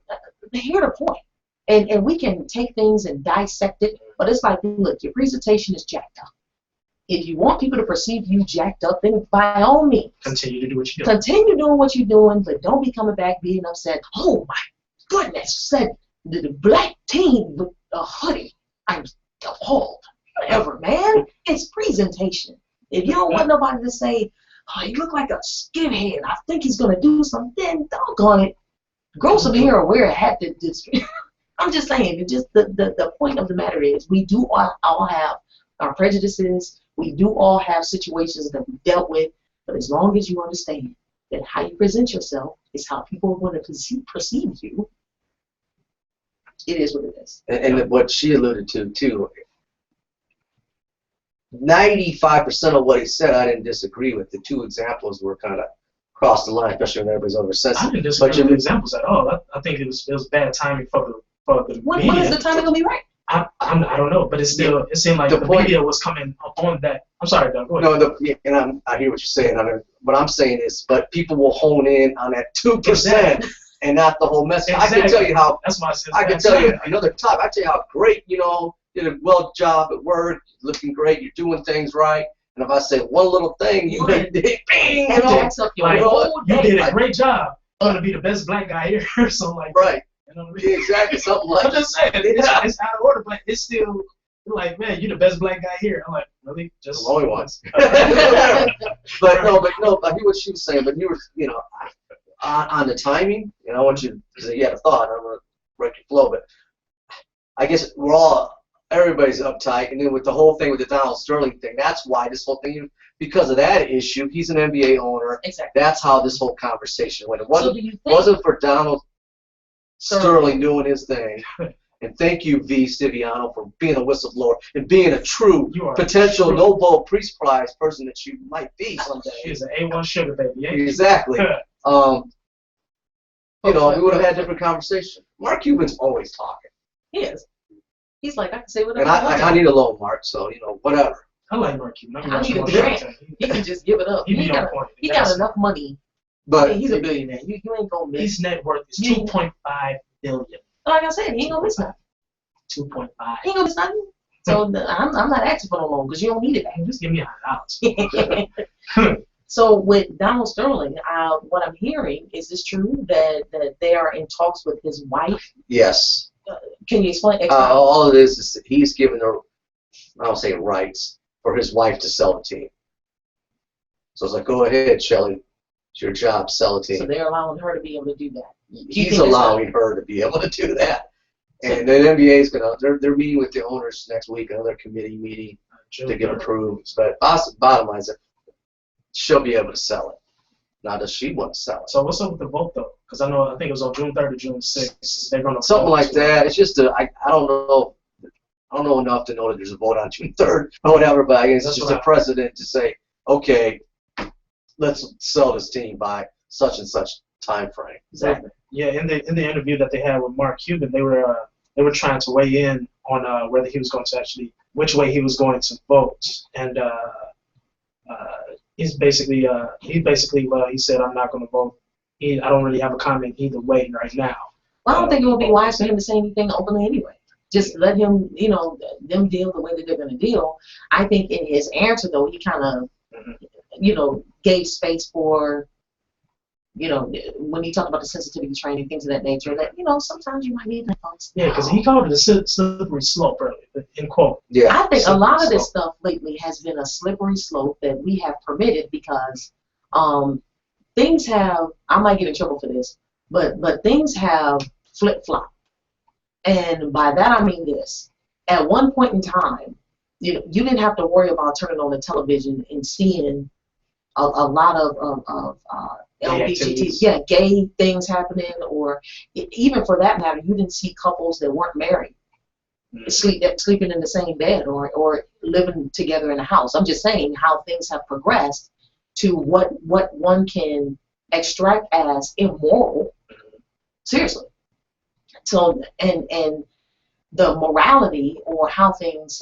hear the point. And we can take things and dissect it, but it's like, look, your presentation is jacked up. If you want people to perceive you jacked up, then by all means, continue to do what you're doing. Continue doing what you're doing, but don't be coming back being upset. Oh my goodness, said the black teen with a hoodie. I'm appalled. Whatever, man. It's presentation. If you don't want nobody to say, oh, he look like a skinhead, I think he's going to do something, then doggone it. Grow some hair or wear a hat that just... I'm just saying, the point of the matter is, we do all have our prejudices. We do all have situations that we dealt with, but as long as you understand that how you present yourself is how people want to perceive you, it is what it is. And what she alluded to, too, 95% of what he said, I didn't disagree with. The two examples were kind of crossed the line, especially when everybody's oversensitive. I didn't disagree with the examples at all. I think it was bad timing for the When media. is the timing gonna be right? I don't know, but it seemed like the media was coming on that. I'm sorry, Doug. Go ahead. No, and I hear what you're saying. What I'm saying is, but people will hone in on that 2% and not the whole message. Exactly. I can tell you how. That's why I said. I can tell you another topic. I tell you how great, did a well job at work, looking great, you're doing things right. And if I say one little thing, you did bing, That jacks up your whole you day. did a great job. I'm gonna be the best black guy here, or something like that. Right. You know what I mean? Exactly, something like I'm that. just saying, it's out of order, but it's still like, man, you're the best black guy here. I'm like, really? Just The only ones. But no, I hear what she was saying, but you were, on the timing, I want you, because you had a thought, I'm going to break your flow, but I guess everybody's uptight, and then with the whole thing with the Donald Sterling thing, that's why this whole thing, because of that issue, he's an NBA owner. Exactly. That's how this whole conversation went. It So do you think wasn't for Donald Sterling doing his thing. And thank you, V. Stiviano, for being a whistleblower and being a true potential Nobel Peace Prize person that you might be someday. She's an A1 sugar baby. Exactly. We would have had a different conversation. Mark Cuban's always talking. he is? He's like, I can say whatever And I want. I need a loan, Mark, so, whatever. I like Mark Cuban. I need a grant. He can just give it up. He He got enough money. But He's a billionaire. You ain't gonna miss. His net worth is $2.5 billion. Like I said, he ain't gonna miss nothing. 2.5. He ain't gonna miss nothing. So I'm not asking for no loan because you don't need it back. Just give me $100. So with Donald Sterling, what I'm hearing, is this true that they are in talks with his wife? yes. Can you explain? All it is that he's given her, I don't say rights, for his wife to sell the team. So it's like, go ahead, Shelley. It's your job, sell the team. So they're allowing her to be able to do that. He's allowing her to be able to do that. And the NBA is they're meeting with the owners next week, another committee meeting to get approved. But bottom line is that she'll be able to sell it. Now, does she want to sell it? So what's up with the vote though? Because I think it was on June 3rd or June 6th. They're gonna something like that. It's just I don't know. I don't know enough to know that there's a vote on June 3rd or whatever. But I guess it's just a precedent to say, okay, let's sell this team by such and such time frame. Exactly. Yeah, in the interview that they had with Mark Cuban, they were trying to weigh in on whether he was going to which way he was going to vote, and he said, I'm not going to vote. I don't really have a comment either way right now. Well, I don't think it would be wise for him to say anything openly anyway. Just let him, them deal the way that they're going to deal. I think in his answer, though, he kind of, gave space for, when he talked about the sensitivity training, things of that nature, that, sometimes you might need that. Yeah, because he called it a slippery slope earlier, in quote. Yeah. I think a lot of this stuff lately has been a slippery slope that we have permitted because things have, I might get in trouble for this, but things have flip-flopped. And by that I mean this. At one point in time, you didn't have to worry about turning on the television and seeing a lot of LGBT, gay things happening, or even for that matter, you didn't see couples that weren't married sleeping in the same bed or living together in a house. I'm just saying how things have progressed to what one can extract as immoral. Seriously. So and the morality or how things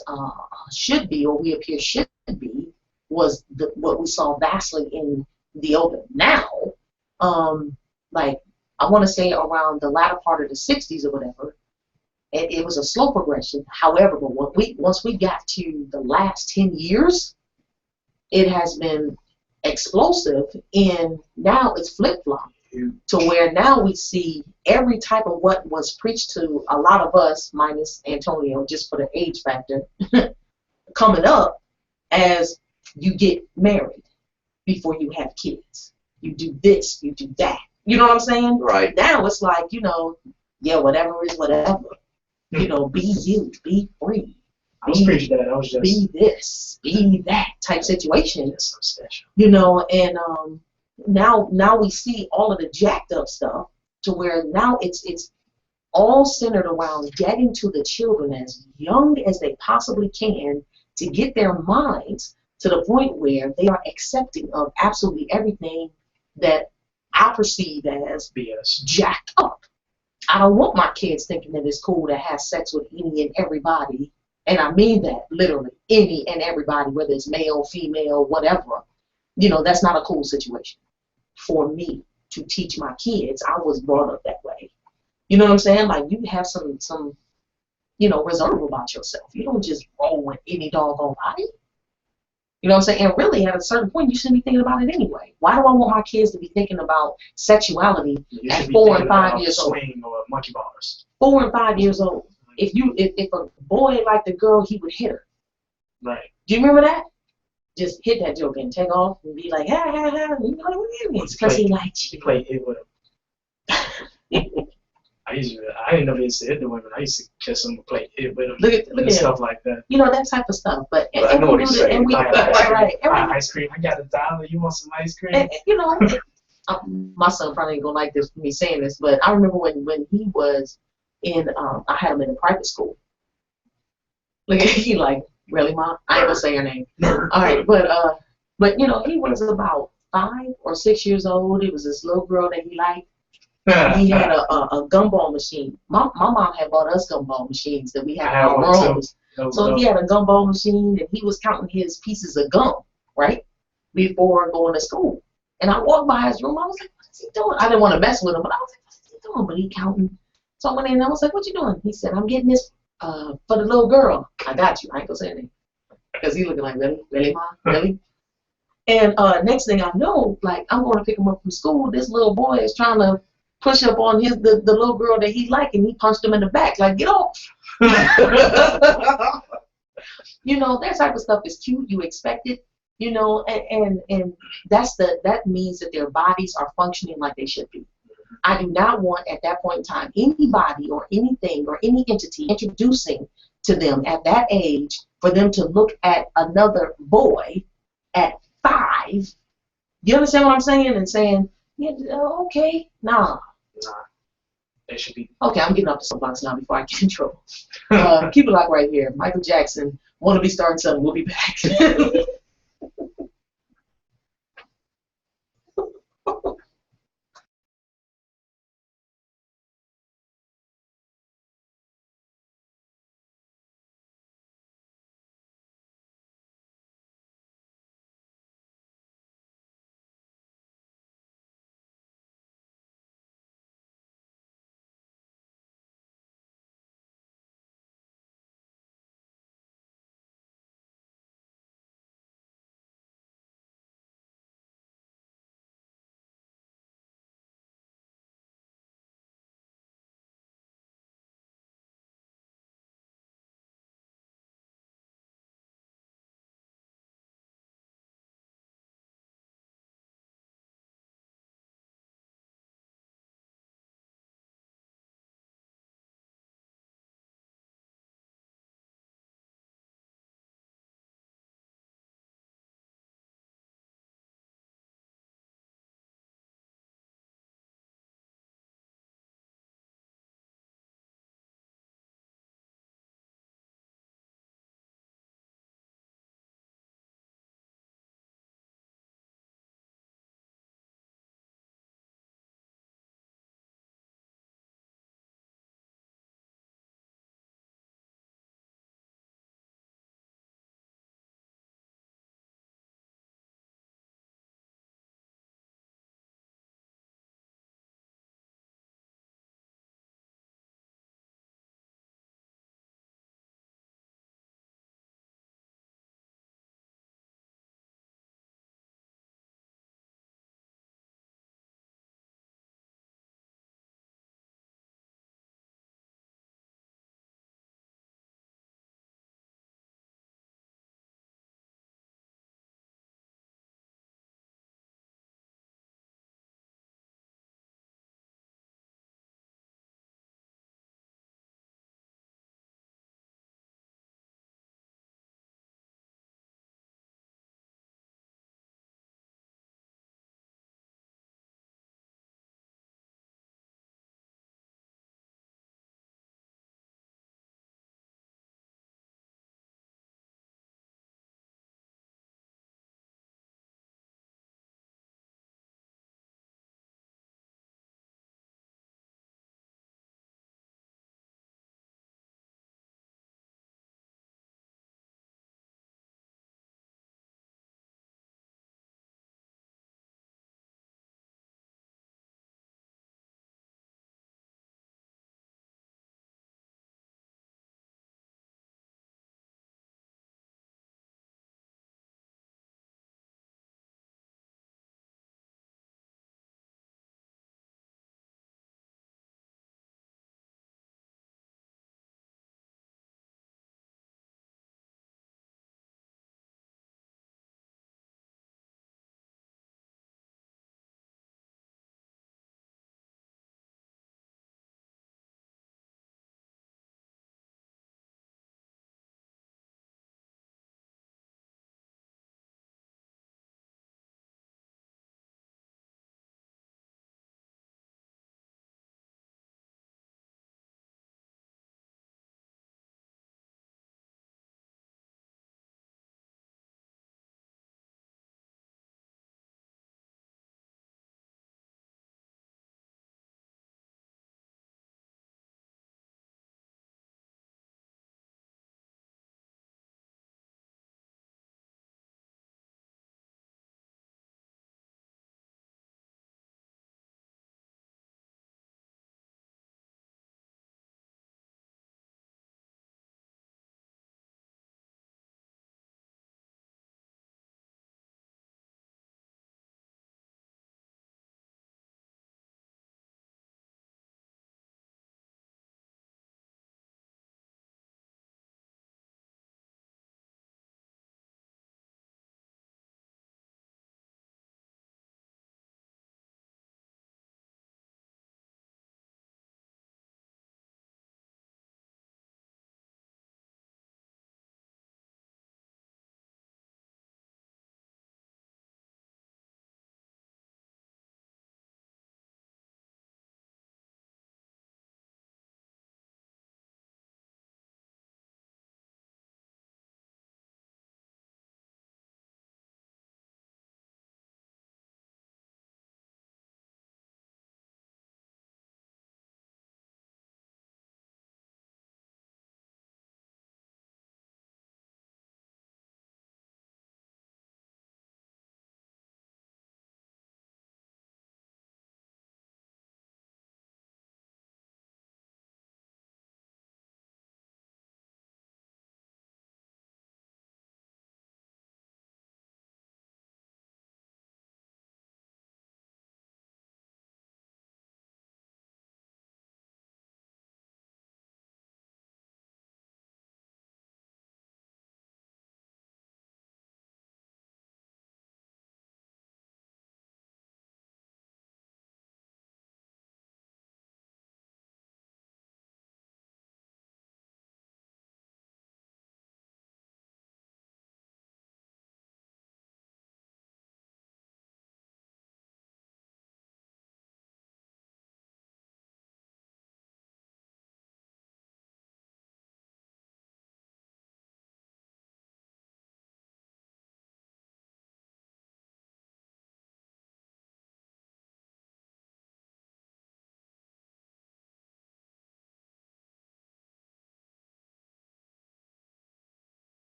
should be or we appear should be was what we saw vastly in the open. Now, like I want to say around the latter part of the 60s or whatever, it was a slow progression. However, but once we got to the last 10 years, it has been explosive, and now it's flip-flop to where now we see every type of what was preached to a lot of us, minus Antonio, just for the age factor, coming up as you get married before you have kids. You do this, you do that. You know what I'm saying? Right. Now it's like, whatever is whatever. Be you, be free. I was preaching that. I was just be this, be that type situation. And now we see all of the jacked up stuff to where now it's all centered around getting to the children as young as they possibly can to get their minds to the point where they are accepting of absolutely everything that I perceive as BS. jacked up. I don't want my kids thinking that it's cool to have sex with any and everybody, and I mean that literally, any and everybody, whether it's male, female, whatever. You know, that's not a cool situation for me to teach my kids. I was brought up that way. You know what I'm saying? Like, you have some reserve about yourself. You don't just roll with any doggone body. You know what I'm saying? And really, at a certain point, you shouldn't be thinking about it anyway. Why do I want my kids to be thinking about sexuality at 4 and 5 years old? Swing or monkey bars. 4 and 5 years old. If a boy liked a girl, he would hit her. Right. Do you remember that? Just hit that joke and take off and be like, ha ha ha. You know what I mean? Because he liked you. He played hit with him. I didn't know they used to hit the women. I used to kiss them and play hit with them. Look at stuff like that. You know, that type of stuff. But I know what he's saying. Right. Ice cream. I got $1. You want some ice cream? And, you know, my son probably ain't gonna like this me saying this, but I remember when he was in, I had him in a private school. Look at he like, really, Mom? I ain't gonna say her name. All right, but you know, he was about 5 or 6 years old. It was this little girl that he liked. He had a gumball machine. My mom had bought us gumball machines that we had in our rooms. So he had a gumball machine, and he was counting his pieces of gum, right, before going to school. And I walked by his room. I was like, what is he doing? I didn't want to mess with him, but I was like, what is he doing? But he counting. So I went in and I was like, what you doing? He said, I'm getting this for the little girl. I got you. I ain't gonna say anything. Because he looking like, really, Mom? Really? And next thing I know, like, I'm going to pick him up from school. This little boy is trying to push up on the little girl that he liked, and he punched him in the back. Like, get off. You know, that type of stuff is cute. You expect it. You know, and that means that their bodies are functioning like they should be. I do not want at that point in time anybody or anything or any entity introducing to them at that age for them to look at another boy at 5. You understand what I'm saying? And saying, yeah, okay, nah. They should be. Okay, I'm getting off the soapbox now before I get in trouble. Keep it locked right here. Michael Jackson, wanna be starting something. We'll be back.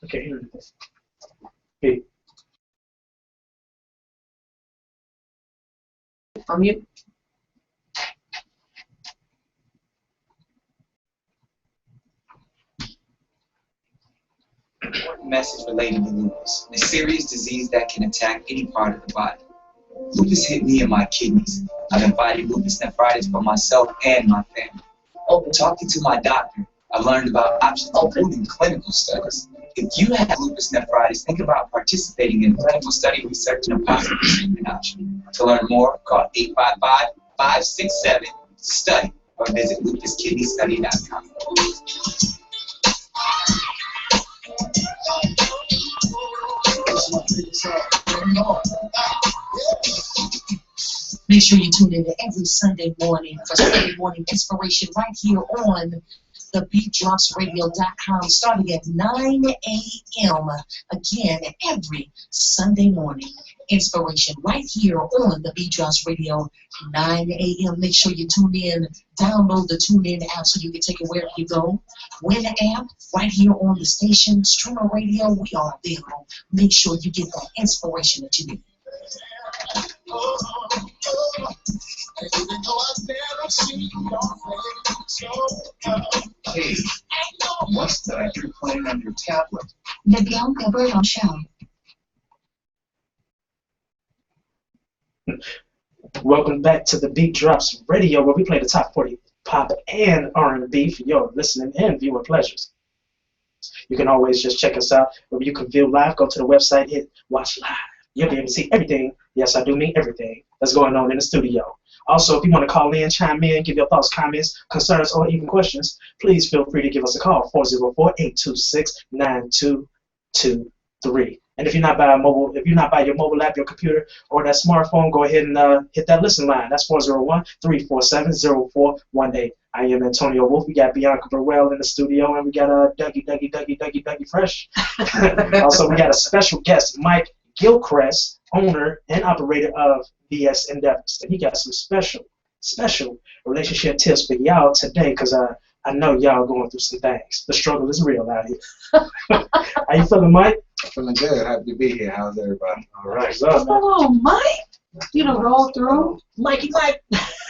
Okay, here it is. Hey. Unmute. Important message related to lupus, a serious disease that can attack any part of the body. Lupus hit me in my kidneys. I've been fighting lupus nephritis for myself and my family. Talking to my doctor, I learned about options, including clinical studies. If you have lupus nephritis, think about participating in clinical study research and a possible treatment option. To learn more, call 855-567-STUDY or visit lupuskidneystudy.com. Make sure you tune in every Sunday morning for Sunday morning inspiration right here on TheBeatDropsRadio.com starting at 9 a.m. Again, every Sunday morning inspiration right here on the Beat Drops Radio, 9 a.m. Make sure you tune in. Download the TuneIn app so you can take it wherever you go. Win the app right here on the station. Streamer radio, we are available. Make sure you get that inspiration that you need. Hey, what's that you're playing on your tablet? The Bianca Burwell Show. Welcome back to the Beat Drops Radio, where we play the top 40 pop and R&B for your listening and viewing pleasures. You can always just check us out where you can view live. Go to the website, hit watch live. You'll be able to see everything. Yes, I do mean everything that's going on in the studio. Also, if you want to call in, chime in, give your thoughts, comments, concerns, or even questions, please feel free to give us a call, 404-826-9223. And if you're not by your mobile app, your computer, or that smartphone, go ahead and hit that listen line. That's 401-347-0418. I am Antonio Wolf. We got Bianca Burwell in the studio, and we got Dougie Fresh. Also, we got a special guest, Mike Gilcreast, owner and operator of VS Endeavors. And he got some special relationship tips for y'all today, because I know y'all going through some things. The struggle is real out here. How you feeling, Mike? Feeling good. Happy to be here. How's everybody? All right. Oh, Mike. You done roll through. Mikey Mike.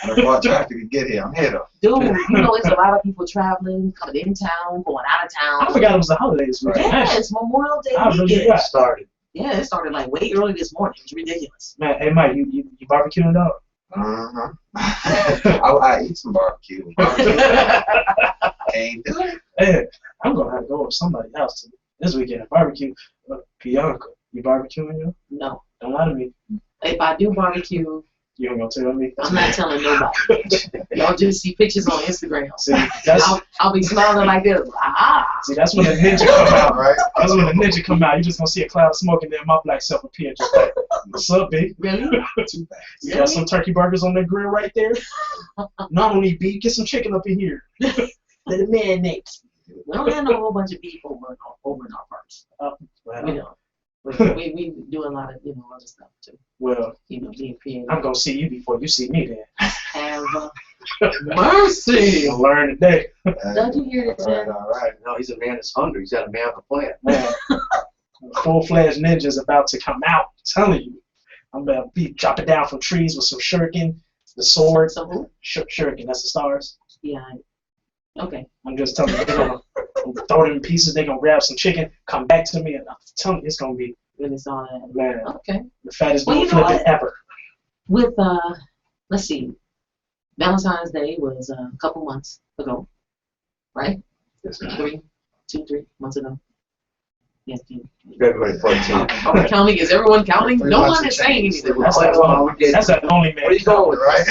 I bought traffic to get here. I'm here though. Dude, you know, it's a lot of people traveling, coming in town, going out of town. I forgot it was the holidays, right? Yeah, it's Memorial Day Really weekend. Started. Yeah, it started like way early this morning. It's ridiculous. Man, hey Mike, you barbecuing dog? I eat some barbecue. Ain't do it. Hey, I'm gonna have to go over to somebody's house this weekend and barbecue. Bianca, you barbecuing you? No. Don't lie to me. If I do barbecue, You ain't gonna tell me? I'm not telling nobody. Y'all just see pictures on Instagram. See, that's, I'll be smiling like this. see, that's when the ninja come out. Right? That's when the ninja come out. You just gonna see a cloud of smoke and then my black self appear. Just like, what's up, big? Really? Too bad. You got some turkey burgers on the grill right there? Not only beef, get some chicken up in here. Let it marinate. We don't have no whole bunch of beef over in our parts. Well, You know, we do a lot of other stuff too. well, Being creative. I'm gonna see you before you see me then. Have mercy. You'll learn today. Don't you hear it, man? All right. No, he's a man that's hungry. He's got a man of a plan. Man, full-fledged ninja's about to come out. I'm telling you. I'm gonna be dropping down from trees with some shuriken, the sword. So who? Shuriken, that's the stars. Yeah. Okay. I'm just telling you, they're gonna throw them in pieces. They're gonna grab some chicken, come back to me, and I'm telling you, it's gonna be, Really saw that. man, Okay. the fattest Well, little you know flipping what? ever. With let's see, Valentine's Day was a couple months ago, right? Yes, ma'am. 3 months ago. Yes. February 14th. Are we counting? Is everyone counting? Three No months one to is saying change. anything. That's that lonely man. Where you going with Right?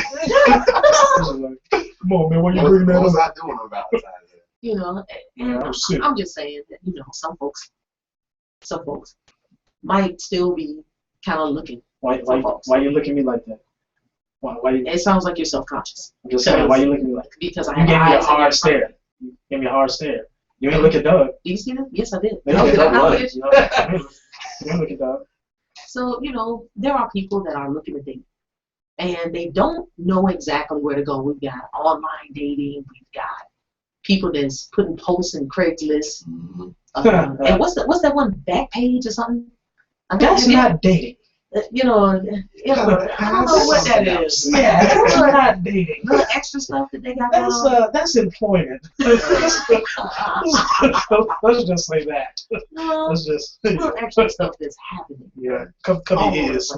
Come on, man, why you What bringing that was up? I doing on Valentine's Day? You know, Yeah, and oh, shit. I'm just saying that some folks might still be kind of looking. Why you looking at me like that? Why you, It sounds like you're self-conscious I'm just saying, why you looking at me like that? because I You have gave me a eyes on your hard stare. You gave me a hard stare. You ain't look at Doug. Do you see that? Yes, I did. Yeah, Did I not look at you? You ain't look at Doug. So, there are people that are looking to date, and they don't know exactly where to go. We've got online dating, we've got people that's putting posts in Craigslist. Mm-hmm. And what's that one, Backpage or something? That's not dating. I don't know what that is. Yeah, that's not dating. The extra stuff that they got going on. That's employment. Let's just say that. No, Let's just. little extra stuff that's happening. Yeah, come your ears.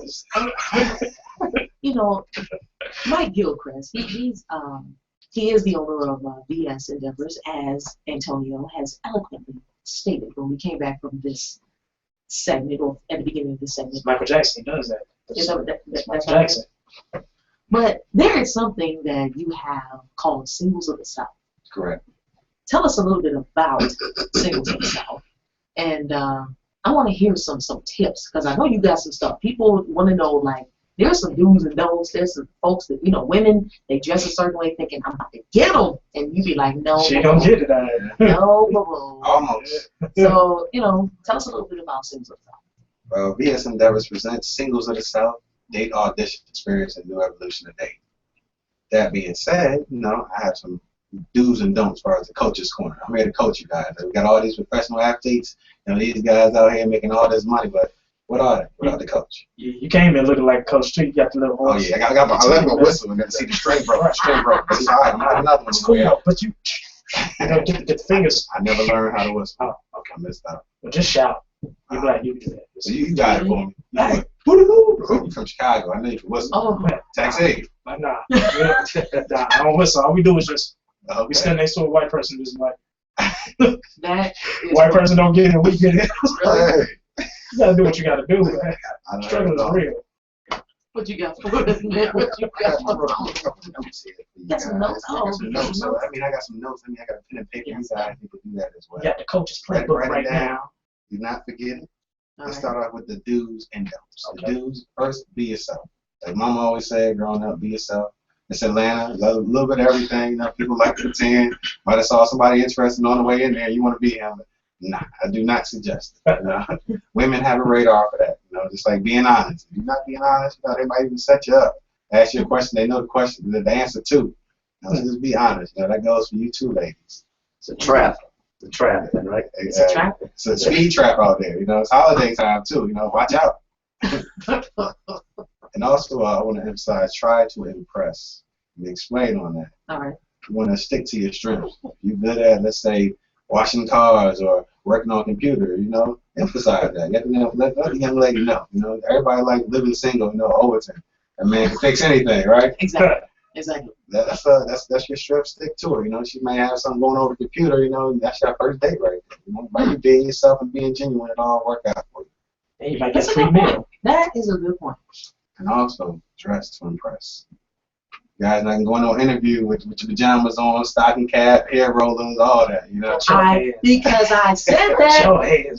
Mike Gilcreast, he is the owner of VS Endeavors, as Antonio has eloquently stated when we came back from this segment, or at the beginning of this segment. Michael Jackson does that. That's Michael right. Jackson. But there is something that you have called Singles of the South. Correct. Tell us a little bit about Singles of the South. And I want to hear some tips, because I know you got some stuff. People want to know, like, there's some do's and don'ts. There's some folks that, women, they dress a certain way thinking, I'm about to get them. And you be like, no. She don't get it out. No. Almost. So, tell us a little bit about Singles of the South. Well, VS Endeavors presents Singles of the South, Date Audition Experience, and New Evolution of Dating. That being said, I have some do's and don'ts as far as the coach's corner. I'm here to coach you guys. We got all these professional athletes, these guys out here making all this money, but what are they without the coach? You came in looking like a coach too. You got the little horse. Oh yeah, I left my whistle and then see the string broke. But it's all right. I'm not another one. It's cool, but you get the fingers. I never learned how to whistle. Oh, okay. I missed out. Well, just shout. You're black. You can do that. So you got it for me. Hey, You from Chicago. I know you can whistle. Oh, man. Taxi. But nah, I don't whistle. All we do is just we stand next to a white person who's like that white person don't get it, we get it. Hey. You gotta do what you gotta do, man. Struggle is real. What you got for us, man? What you got for us? Got some notes. Oh, I got some notes. I got a pen and paper. You guys need to do that as well. You got the coach's playbook right now. Do not forget it. Let's right. start off with the do's and don'ts. Okay. The do's, first, be yourself. Like Mama always said, growing up, be yourself. It's Atlanta, a little bit of everything. People like to pretend. Might have saw somebody interested on the way in there, you want to be him. Nah, I do not suggest it. Women have a radar for that. Just like being honest. If you're not being honest, they might even set you up. Ask you a question, they know the question, the answer to. Just be honest. That goes for you too, ladies. It's a trap. It's a trap, right? It's a trap. It's a speed trap out there. It's holiday time too. Watch out. And also, I want to emphasize, try to impress. And explain on that. All right. You want to stick to your strengths. If you're good at, let's say, washing cars or working on a computer, emphasize that. Let the young lady know. Everybody like living single, Overton. A man can fix anything, right? Exactly. That's your strength. Stick to her. She may have something going over the computer. That's your first date right there. By you being yourself and being genuine, it all work out for you. And you might get a free meal. That is a good point. And also, dress to impress. You guys not going on interview with your pajamas on, stocking cap, hair rollers, all that. Because I said that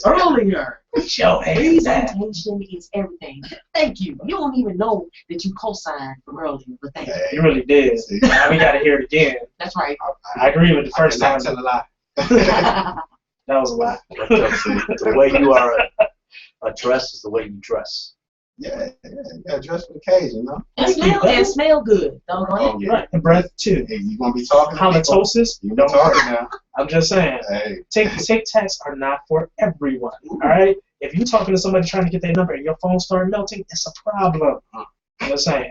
earlier. Show hands. Presentation is everything. Thank you. You don't even know that you co-signed from earlier, but thank you. You really did. Now we got to hear it again. That's right. I agree with the first time. Tell a lie. That was a lie. The way you are a dress is the way you dress. Yeah, dress for the occasion, And smell good. Don't yeah. Right, and breath too. Hey, you gonna be talking? Halitosis. You don't talking now. I'm just saying. Hey. Tic-tacs are not for everyone. All right. If you're talking to somebody trying to get their number and your phone started melting, it's a problem. I'm just saying.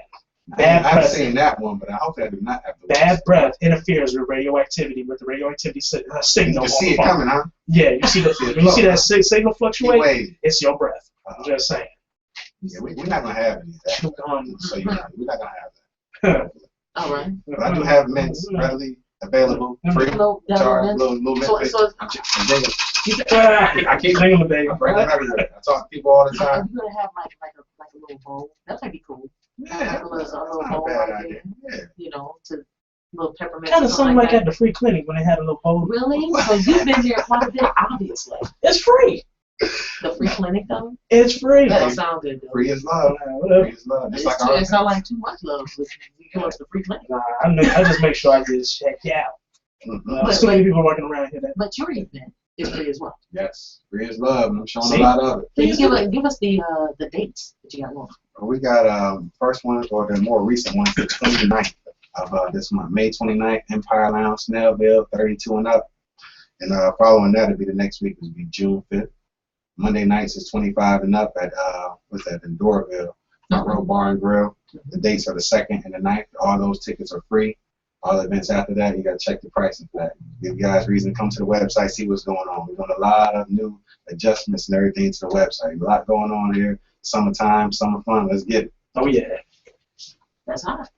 I've seen that one, but I hope I do not have the bad breath interferes with radioactivity, with the radioactivity signal. You can see it coming, huh? Yeah, you see that signal fluctuate. It's your breath. I'm just saying. Yeah, we're not gonna have any of that. So we're not gonna have that. All right. But I do have mints readily available, free, charge, little mint. I keep thinking, baby. I bring them everywhere. I talk to people all the time. You're gonna have like a little bowl. That might be cool. Yeah, a little not a bowl bad right idea. there. Yeah. To little peppermint. Kind of something like at the free clinic when they had a little bowl. Really? So you've been there quite a bit, obviously. It's free. The free clinic, though? It's free. That don't sound good, though. Free is love. Free is love. It's not like too much love. You go to the free clinic. Nah, I just make sure I get checked out. There's too many people working around here. But your event is free as well. Yes, free is love, and I'm showing a lot of it. Can you give us the dates that you got going? We got first one, or the more recent one, the 29th of this month. May 29th, Empire Lounge, Snellville, 32 and up. And following that, it'll be the next week, it'll be June 5th. Monday nights is 25 and up at, in Burwell, Road Bar and Grill. The dates are the 2nd and the 9th. All those tickets are free. All the events after that, you got to check the pricing for that. Give you guys reason to come to the website, see what's going on. We're doing a lot of new adjustments and everything to the website. A lot going on here. Summertime, summer fun. Let's get it. Oh, yeah. That's hot.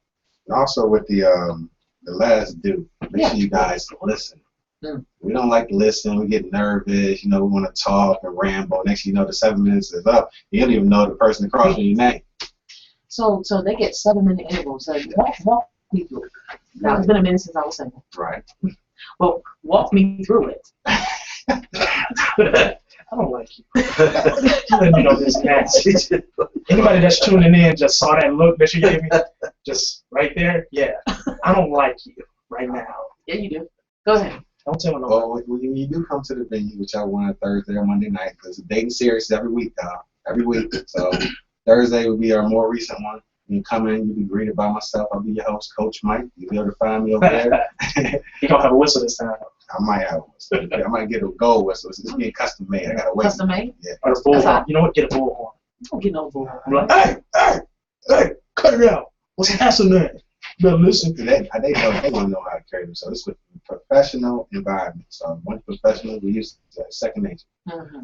Also with the last due, make sure you guys listen. We don't like to listen. We get nervous. You know, we want to talk and ramble. Next thing you know, the 7 minutes is up. You don't even know the person across from your name. So they get 7-minute intervals. So walk me through it. Now, it's been a minute since I was single. Right. Well, walk me through it. I don't like you. You know this nasty. Anybody that's tuning in just saw that look that you gave me, just right there. Yeah, I don't like you right now. Yeah, you do. Go ahead. Don't tell me no. Well, when you do come to the venue, which I want on Thursday or Monday night, because the dating series every week, every week. So Thursday will be our more recent one. You come in, you'll be greeted by myself. I'll be your host, Coach Mike. You'll be able to find me over there. You don't have a whistle this time. I might have a whistle. I might get a gold whistle. It's being custom made. I gotta wait. Custom made? Yeah. Or a bullhorn. You know what? Get a bullhorn. Don't get no bullhorn. I'm like, hey, cut it out. What's happening there? You better listen. They want to know how to carry themselves. It's a professional environment. So once professional, we use second nature.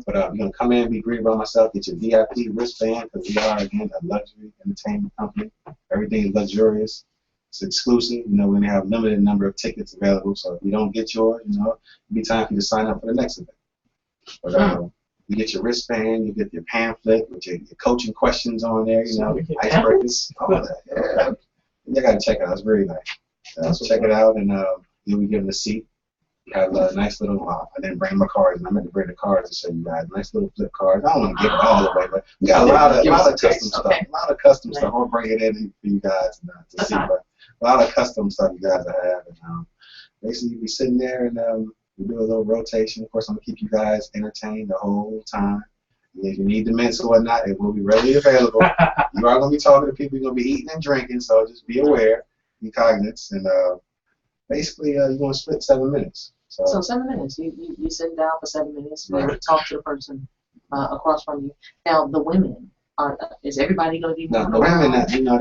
But you're going to come in, be greeted by myself, get your VIP wristband, because we are, again, a luxury entertainment company. Everything is luxurious. It's exclusive. You know, we're going to have a limited number of tickets available. So if you don't get yours, you know, it'll be time for you to sign up for the next event. But you get your wristband, you get your pamphlet with your coaching questions on there, you know, icebreakers, all that. Yeah. You got to check it out. It's very nice. So check it out, and you'll be given a seat. You have a nice little, I didn't bring my cards, and I meant to bring the cards to show you guys. Nice little flip cards. I don't want to give it all away, but we got a lot of custom stuff. A lot of custom stuff. I'll bring it in for you guys to see, but a lot of custom stuff you guys have. And basically, you'll be sitting there, and we do a little rotation. Of course, I'm going to keep you guys entertained the whole time. If you need the mints or whatnot, it will be readily available. You are going to be talking to people. You're going to be eating and drinking, so just be aware, be cognizant, and basically you're going to split 7 minutes. So 7 minutes. You sit down for 7 minutes. You talk to the person across from you. Now the women is everybody going to be? No, the women, you know,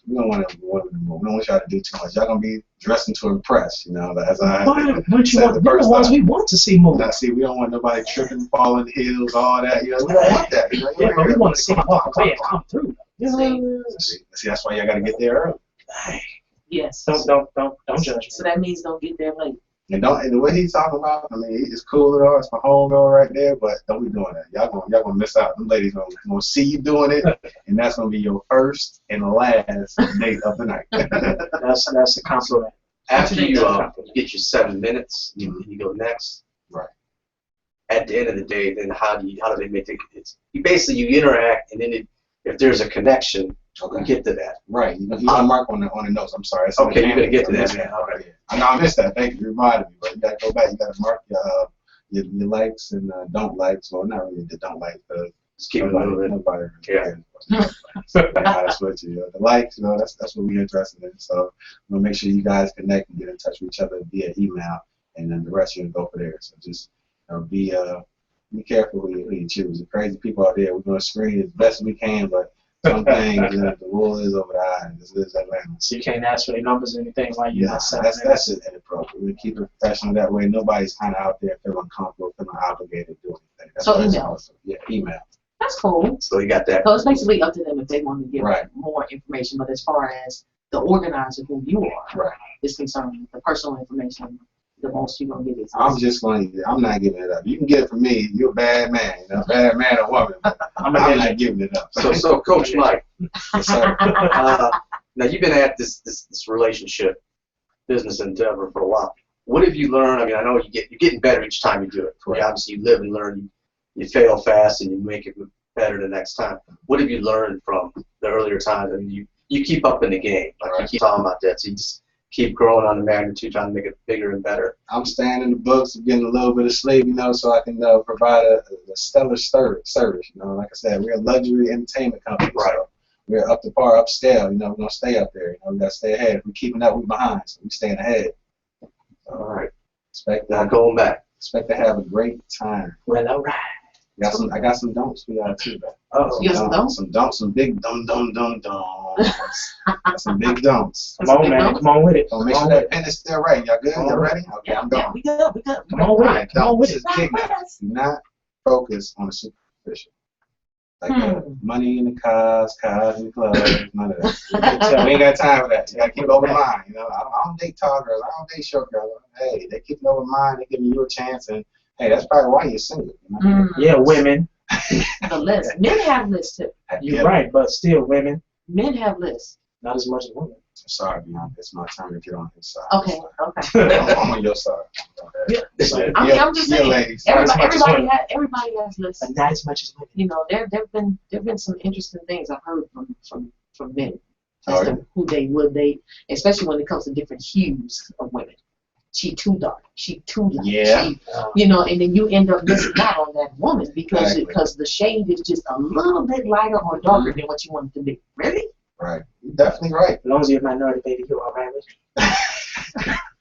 we don't want to. We don't want y'all to do too much. Y'all gonna be dressing to impress, you know. As I but you want the ones we want to see more. Now, see, we don't want nobody tripping, falling hills, all that. You know, we don't want that. You know, yeah, but we want to see them walk away and come through. See, that's why y'all gotta get there early. Yes. Don't judge me. So that means don't get there late. And the way he's talking about, I mean, it's cool and all. It's my homegirl right there, but don't be doing that. Y'all gonna miss out. Them ladies gonna see you doing it, and that's gonna be your first and last date of the night. That's a compliment. After you get your 7 minutes, you go next. Right. At the end of the day, then how do they make it? You basically interact, and then if there's a connection, you get to that. Right. You gotta mark on the notes. I'm sorry. Okay, you're gonna get to that, man. All right. I know I missed that. Thank you. You reminded me. But you gotta go back. You gotta mark your likes and don't likes. Well, not really the don't like. Just keep it moving. Nobody Yeah. That's what the likes. You know, that's what we're interested in. So we'll make sure you guys connect and get in touch with each other via email, and then the rest you can go for there. So just be careful who you choose. The crazy people out there, we're gonna screen as best we can, but some things, the wool is over the eye. This is Atlanta. So you can't ask for their numbers or anything like that. That's just inappropriate. We keep it professional that way. Nobody's kind of out there feeling comfortable, feeling obligated to do anything. That's so email. Yeah, email. That's cool. So you got that. So it's basically up to them if they want to give more information. But as far as the organizer who you are is concerned, the personal information, the most you're going to get is I'm not giving it up. You can get it from me. You're a bad man. You know, bad man or woman. I'm not giving it up. So Coach Mike, yes, sir. Now you've been at this relationship business endeavor for a while. What have you learned? I mean, I know you're getting better each time you do it. Right. Obviously, you live and learn. You fail fast and you make it better the next time. What have you learned from the earlier times? I mean, you keep up in the game. Like you keep talking about that. So you just keep growing on the magnitude, trying to make it bigger and better. I'm staying in the books, getting a little bit of sleep, you know, so I can provide a stellar service. You know, like I said, we're a luxury entertainment company. Right. So we're up to par, upscale. You know, we're gonna stay up there. You know, we gotta stay ahead. If we're keeping up, we're behind. So we're staying ahead. All right. Expect Not going back. Expect to have a great time. Well, all right. I got some don'ts for y'all too, man. Oh, Some big don'ts. Some big don'ts. Come on, man. Come on with it. So make sure that pen is still right. Y'all good? Y'all ready? Okay, I'm going. We good. Come on with it. Come on with it. Big now. Do not focus on the superficial. Like money in the cars in the clubs, none of that. We ain't got time for that. You gotta keep open mind. You know, I don't date tall girls. I don't date short girls. Hey, they keep an open mind. They giving you a chance, and hey, that's probably why you're single. You know? Yeah, women. The list. Men have lists too. You're right, but still, women. Men have lists. Not as much as women. Sorry, Bianca. It's my turn to get on his side. Okay. I'm on your side. I'm just saying. Ladies. Everybody has lists. But not as much as women. You know, there've been some interesting things I've heard from men as Oh, to who they would date, especially when it comes to different hues of women. She too dark. She too light. Yeah. You know, and then you end up missing out on that woman because Exactly. the shade is just a little bit lighter or darker than what you want it to be. Really? Right. You're definitely right. As long as you're a minority, baby, you're all right with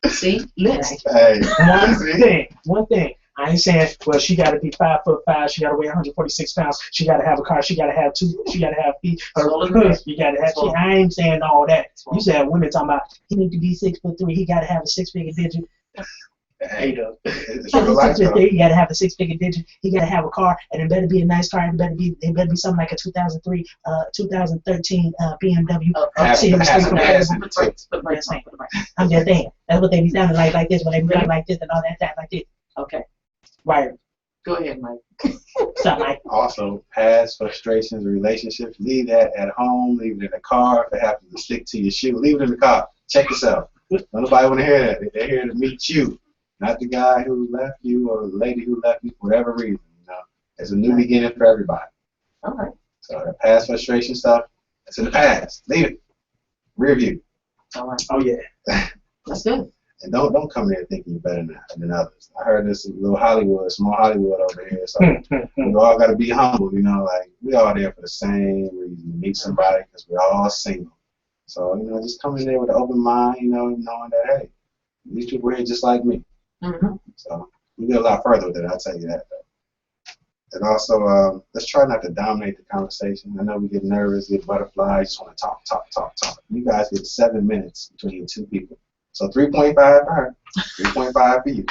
it. See? List. Hey. One thing. I ain't saying, well, she got to be 5'5", she got to weigh 146 pounds, she got to have a car, she got to have feet, you got to have. I ain't saying all that. You said women talking about he need to be 6'3", he got to have a six-figure digit. Hey, He got to have a six-figure digit. He got to have a car, and it better be a nice car. It better be something like a 2003, 2013 BMW. I'm just saying. That's what they be sounding like this when they be like this and all that like this. Okay. Right. Go ahead, Mike. Something like. Also, past frustrations, relationships, leave that at home. Leave it in the car. If it happens to stick to your shoe, leave it in the car. Check yourself. Nobody want to hear that. They're here to meet you. Not the guy who left you or the lady who left you for whatever reason. You know, it's a new beginning for everybody. All right. So the past frustration stuff, it's in the past. Leave it. Rear view. All right. Oh yeah. That's good. And don't come here thinking you're better than others. I heard this little Hollywood, small Hollywood over here. So we all got to be humble. You know, like we all there for the same reason. Meet somebody because we're all single. So you know, just come in there with an open mind. You know, knowing that hey, these people are here just like me. Mm-hmm. So we get a lot further with it, I'll tell you that. Though. And also, let's try not to dominate the conversation. I know we get nervous, get butterflies, just want to talk. You guys get 7 minutes between two people. So 3.5 for her, 3.5 for you.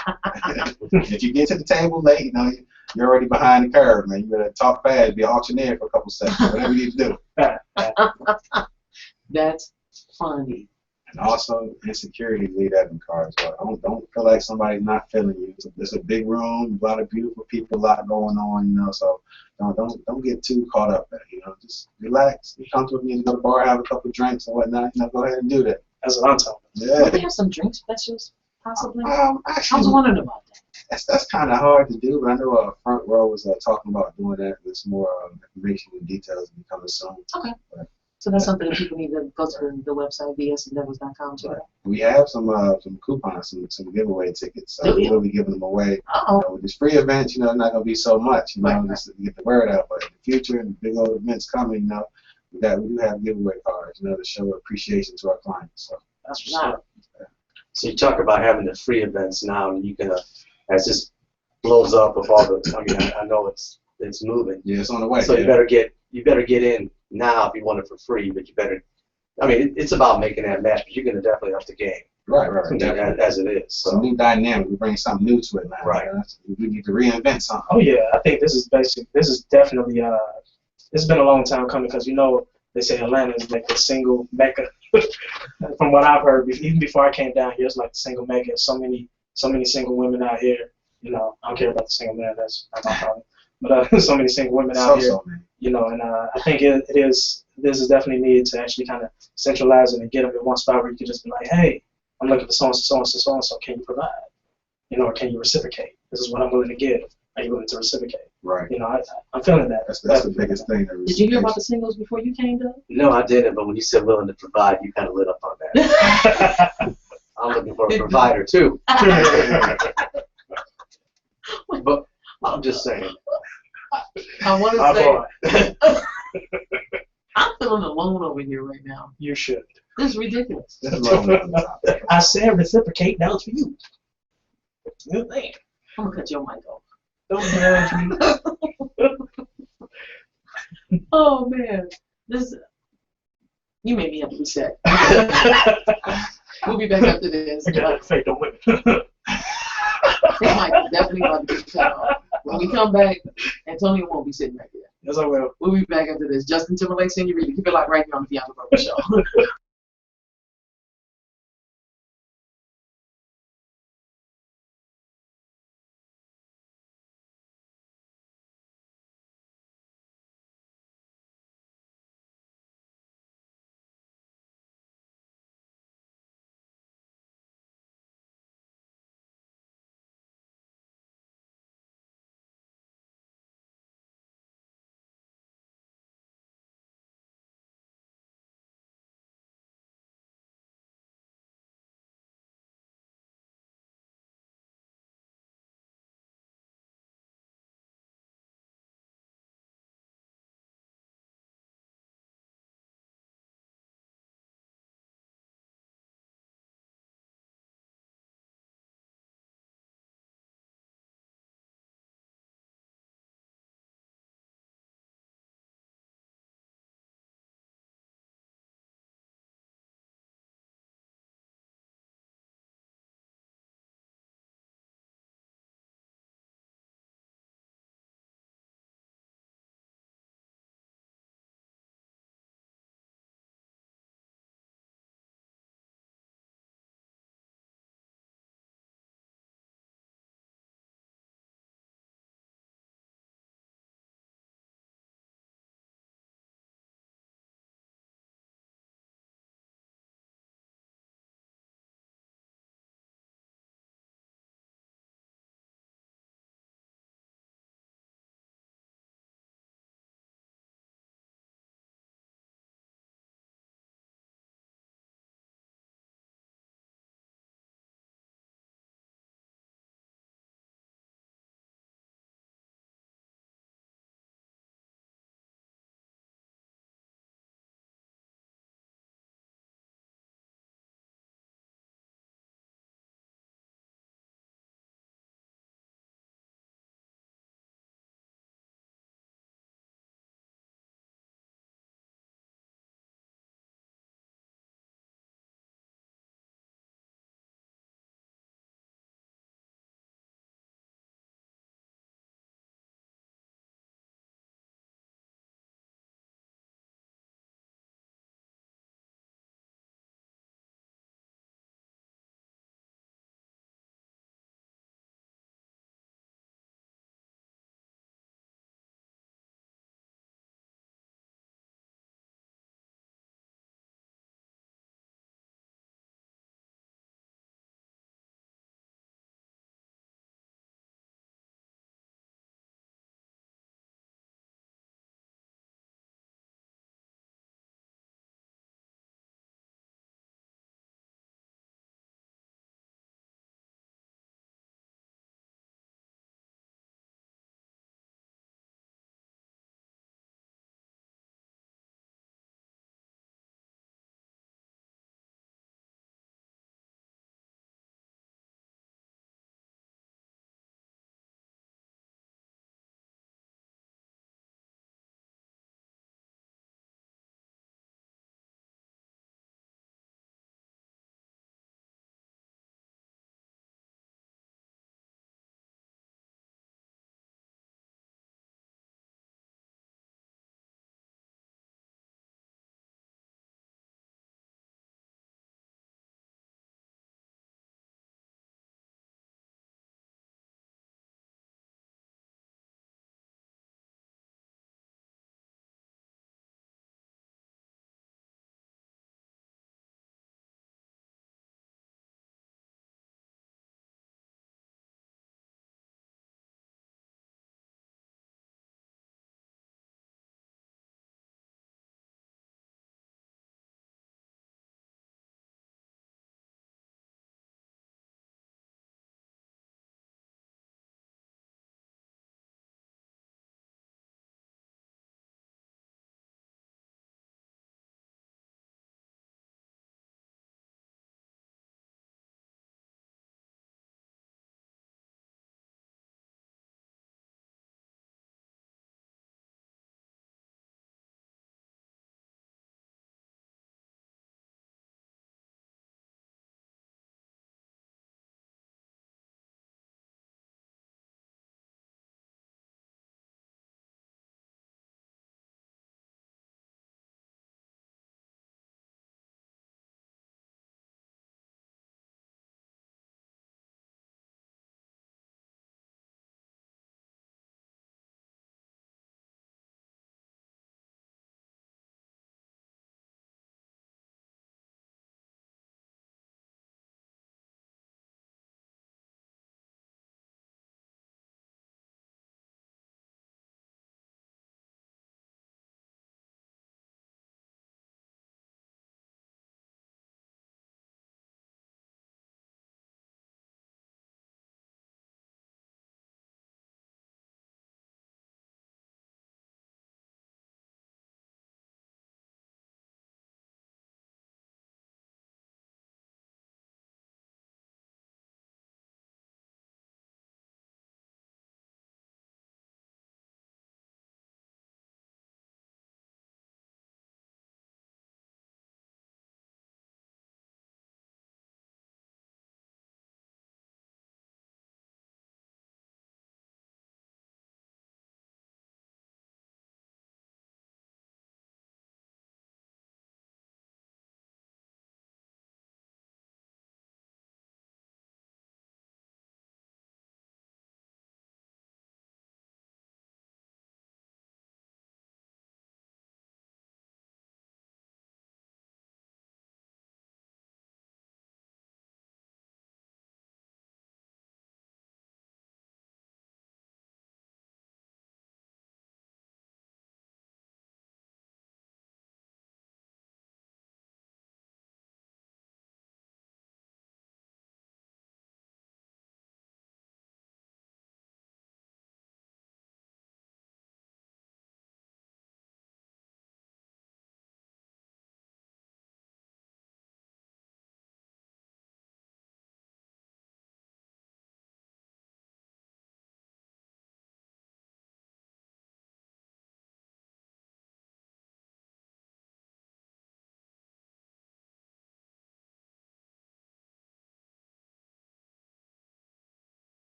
If you get to the table late, you know, you're already behind the curve, man. You better talk fast, be an auctioneer for a couple seconds, whatever you need to do. That's funny. And also, insecurity, leave that in the car as well. Don't feel like somebody's not feeling you. It's a big room, a lot of beautiful people, a lot going on, you know. So don't get too caught up in it, you know. Just relax, be comfortable. You go to the bar, have a couple of drinks and whatnot. You know, go ahead and do that. That's what I'm talking about. Yeah. Do they have some drink specials, possibly? Actually, I was wondering about that. That's kind of hard to do, but I know Front Row was talking about doing that. There's more information and details coming soon. Okay. So that's something that people need to go to the website, bsendeavors.com to. We have some coupons, some giveaway tickets. So we'll be giving them away. You know, with this free event, you know, it's not going to be so much, you know, just to get the word out. But in the future, and big old events coming, you know, we do have giveaway cards, you know, to show appreciation to our clients. So that's what's up. So you talk about having the free events now, and you can, as this blows up with all the, I mean, I know it's moving. Yeah, it's on the way. So you better get in now if you want it for free, but you better, I mean, it's about making that match, but you're going to definitely up the game. Right. As it is. So. Some new dynamic. We bring something new to it now. Right. You know? We need to reinvent something. Oh, yeah. I think this is definitely, it's been a long time coming because, you know, they say Atlanta is like the single mecca. From what I've heard, even before I came down here, it's like the single mecca. So many single women out here. You know, I don't care about the single man. That's not my problem. But so many single women out here, you know, and I think this is definitely needed to actually kind of centralize it and get them in one spot where you can just be like, hey, I'm looking for so-and-so, can you provide? You know, or can you reciprocate? This is what I'm willing to give. Are you willing to reciprocate? Right. You know, I'm feeling that. That's the biggest thing. Did you hear about the singles before you came, Doug? No, I didn't, but when you said willing to provide, you kind of lit up on that. I'm looking for a provider, too. But I'm just saying. I want to say, I'm feeling alone over here right now. You should. This is ridiculous. That's low. I said reciprocate. That was for you. Good thing. I'm gonna cut your mic off. Don't judge me. Oh man, this you made me upset. We'll be back after this. I got faith on women. His mic is definitely about to get cut off. When we come back, Antonio won't be sitting right there. Yes, I will. We'll be back after this. Justin Timberlake, Senorita. Keep it locked right here on the Bianca Show.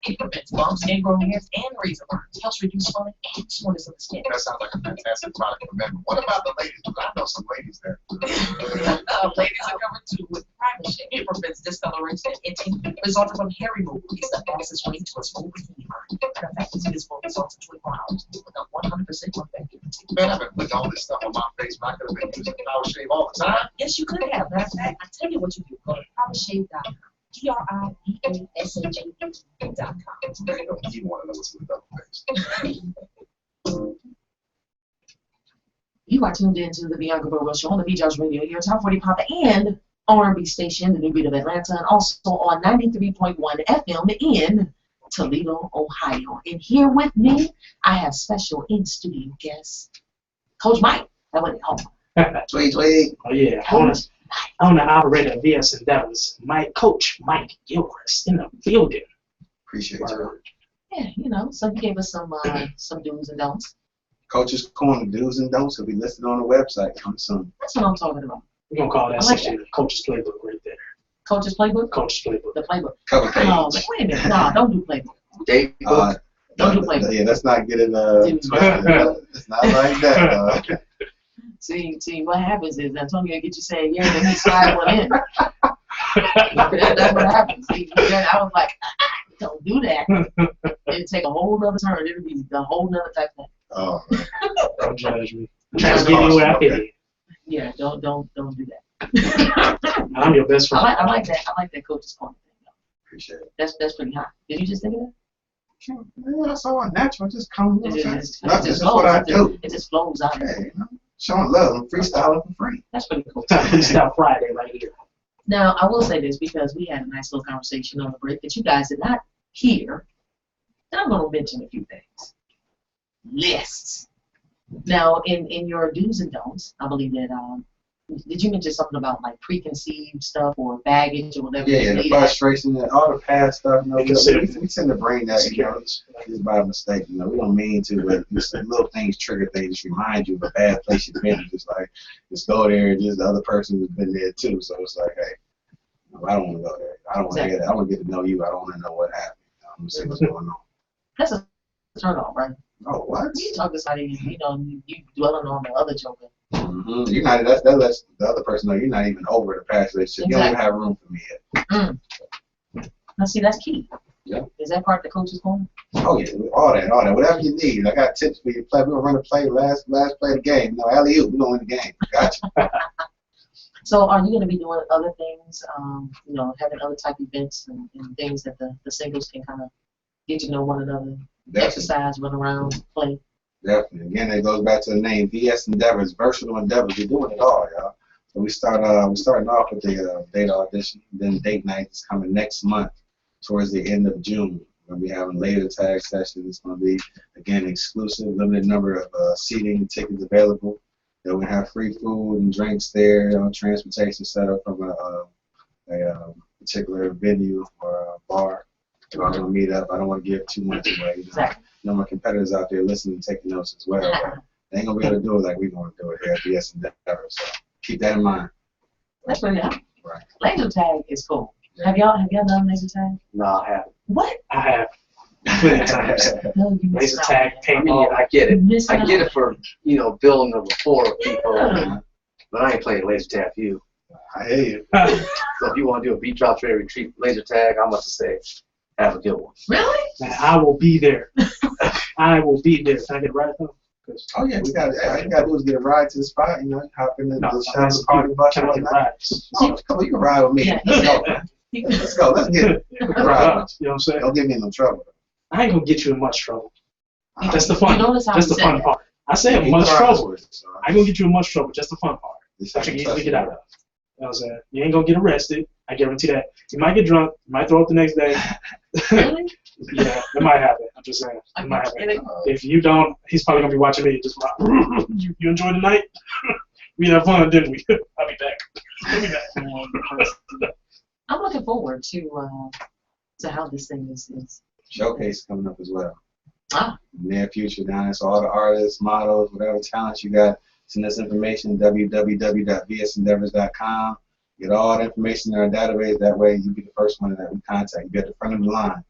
It prevents bumps, ingrown hairs, and razor burns. Helps reduce swelling and soreness of the skin. That sounds like a fantastic product for men. What about the ladies? I know some ladies there. Ladies are covered too with Primal Shave. It prevents discoloration and itching resulting from hair removal. It's the fastest way to a smooth healing. The fact is visible results in 24 hours with a 100% effective. Man, I've been putting all this stuff on my face, but I could have been using Power Shave all the time. Yes, you could have. Matter of fact, I tell you what you do. Go to PrimalShave.com. PrimalShave.com. There you go. You want to know what's in the double face. You are tuned into the Bianca Burwell Show on the TheBeatDropsRadio, your top 40 pop and R&B station, the New Beat of Atlanta, and also on 93.1 FM in Toledo, Ohio. And here with me, I have special in-studio guest, Coach Mike. That wasn't home. Tweet, tweet. Oh yeah, on the operator of VS Endeavors, Coach Mike Gilcreast in the building. Appreciate you. Yeah, you know, so he gave us some do's and don'ts. Coach's Corner do's and don'ts will be listed on the website coming soon. That's what I'm talking about. We're gonna call that section the Coach's Playbook right there. Coach's Playbook? Coach's Playbook. The Playbook. Cover page. Oh, wait a minute. No, don't do Playbook. Don't do Playbook. Yeah, let's not get it twisted. It's not like that. See, what happens is Antonio get you saying yeah, then he slide one in. That's what happens. See, then I was like, don't do that. It'd take a whole nother turn. It'd be a whole nother type thing. Oh, man. Don't judge me. I'm trying to give you what I feel. Yeah, don't do that. I'm your best friend. I like that. I like that Coach's Corner thing. Appreciate it. That's pretty hot. Did you just think of that? Yeah, that's all natural. Just come. That's what I do. It just flows out. Hey, you know, showing love and freestyling for free. That's pretty cool. Freestyle Friday right here. Now, I will say this because we had a nice little conversation on the break that you guys did not hear. And I'm going to mention a few things. Lists. Now, in your do's and don'ts, I believe that, did you mention something about like preconceived stuff or baggage or whatever? Yeah, the frustration, all the past stuff. You know, we tend to bring that, you know, just by mistake. You know, we don't mean to, but just little things trigger things, just remind you of a bad place you've been. Just go there, just the other person has been there too. So it's like, hey, I don't want to go there. I don't want to hear that. I want to get to know you. I don't want to know what happened. I want to see what's going on. That's a turn off, right? Oh, what? You talk to somebody, you know, you dwelling on the other joker. Mm-hmm. You're not. That lets the other person know you're not even over the past relationship. Exactly. You don't even have room for me yet. Now, see, that's key. Yeah. Is that part of the Coach's Corner? Oh yeah, all that. Whatever you need. I got tips for you. Play. We're gonna run a play. Last play of the game. No, alley-oop. We're gonna win the game. Gotcha. So, are you going to be doing other things? You know, having other type events and things that the singles can kind of get to know one another, exercise, run around, play. Definitely. Again, it goes back to the name VS Endeavors, versatile endeavors. We're doing it all, y'all. So we're starting off with the date audition. Then date night is coming next month, towards the end of June. We're gonna be having laser tag sessions. It's gonna be again exclusive, limited number of seating and tickets available. Then we have free food and drinks there. Transportation set up from a particular venue or a bar. We're all gonna meet up. I don't want to give too much away. Exactly. You know, my competitors out there listening and taking notes as well. They ain't gonna be able to do it like we're gonna do it here at VS Endeavor. So keep that in mind. That's really hot. Right. Laser tag is cool. Have y'all done laser tag? No, I haven't. What? I have plenty of times. No, you missed Laser out. tag, pay me. I get it. Missing I get out. it for, you know, building a rapport with people. Yeah. But I ain't playing laser tag for you. I hear you. So if you want to do a Beat Drops Radio retreat laser tag, I'm about to say, have a good one. Really? Man, I will be there. I will be there. Can I get a ride though? Oh yeah, we got. All you gotta do is get a ride to the spot. You know, hop in the shop, party bus, Can and I get whatnot. rides? Oh, come on, you can ride with me. Yeah. Let's go. Let's go. Let's get it. You know Ride. what I'm saying? Don't get me in no trouble. I ain't gonna get you in much trouble. That's the fun. You notice how That's he the said fun that. part. I said You much ride trouble. with us, all right? I ain't gonna get you in much trouble. Just the fun part. This That you can ain't easily get out of. trust You know what I'm saying? You ain't gonna get arrested. I guarantee that. You might get drunk. You might throw up the next day. Really? Yeah, it might happen. I'm just saying. It might happen. Kidding? If you don't, he's probably gonna be watching me. Just you enjoyed the night. We had fun, didn't we? I'll be back. I'll be back. I'm looking forward to how this thing is. Showcase coming up as well. Ah. Near future down there. So all the artists, models, whatever talents you got, send us information, www.vsendeavors.com. Get all the information in our database. That way you be the first one that we contact. You be at the front of the line.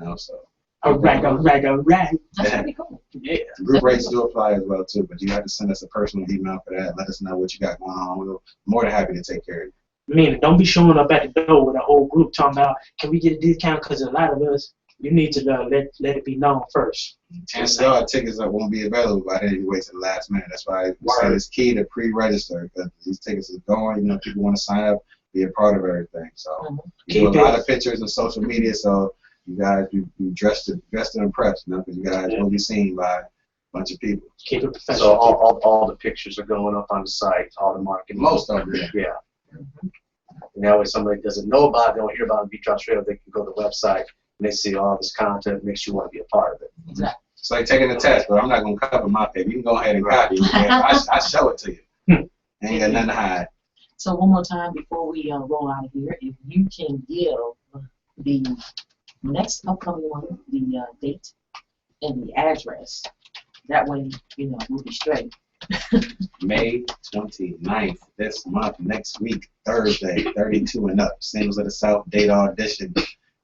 You know, so. All right. That's pretty cool. Yeah. Group rates do apply as well too, but you have to send us a personal email for that. Let us know what you got going on. We're more than happy to take care of you. Meaning, don't be showing up at the door with a whole group talking about, can we get a discount? Because a lot of us, you need to let it be known first. Chances are tickets won't be available by then. You wait till the last minute. That's why we say it's key to pre-register, because these tickets are going. You know, people want to sign up, be a part of everything. So we do a lot of pictures on social media, so you guys be dressed to impress, you know, because you guys will be seen by a bunch of people. Keep it professional. So all the pictures are going up on the site, all the marketing. Most of them. Yeah. And that way somebody doesn't know about it, they don't hear about it on Beat Drops Radio, they can go to the website and they see all this content, makes you want to be a part of it. Exactly. It's like taking a test, but I'm not going to cover my paper. You can go ahead and copy it. I show it to you. Ain't got nothing to hide. So one more time before we roll out of here, if you can give the next upcoming one, the date and the address, that way, you know, we'll be straight. May 29th, this month, next week, Thursday, 32 and up, Singles of the South Date Audition,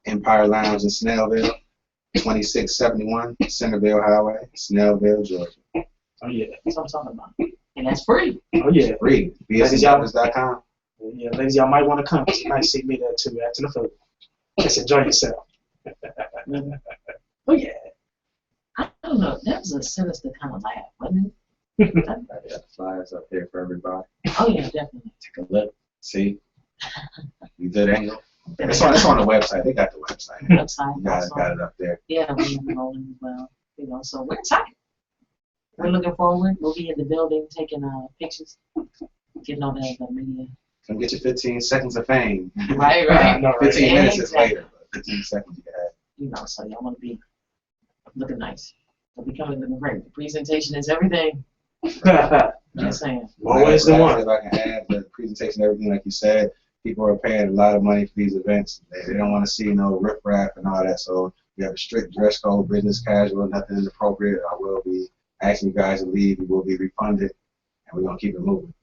Empire Lounge in Snellville, 2671 Centerville Highway, Snellville, Georgia. Oh, yeah. That's what I'm talking about. And that's free. Oh, yeah. Free. BSNJobbers.com. Yeah, ladies, y'all might want to come. You might see me there too after the food. Just enjoy yourself. Oh, yeah. I don't know. That was a sinister kind of laugh, wasn't it? I got the flyers up there for everybody. Oh, yeah, definitely. Take a look. See? You good angle? It's on the website. They got the website. You guys got it up there. Yeah, we're rolling as well. You know, so we're excited. We're looking forward. We'll be in the building taking pictures, getting all the media. Come get your 15 seconds of fame. Right. 15 minutes is later, but 15 seconds you can have. You know, so y'all want to be looking nice. We'll be coming looking great. The presentation is everything. Just saying. Always the one. If I can add the presentation, everything like you said, people are paying a lot of money for these events. They don't want to see no riffraff and all that. So we have a strict dress code, business casual, nothing inappropriate. I will be asking you guys to leave. You will be refunded, and we're gonna keep it moving.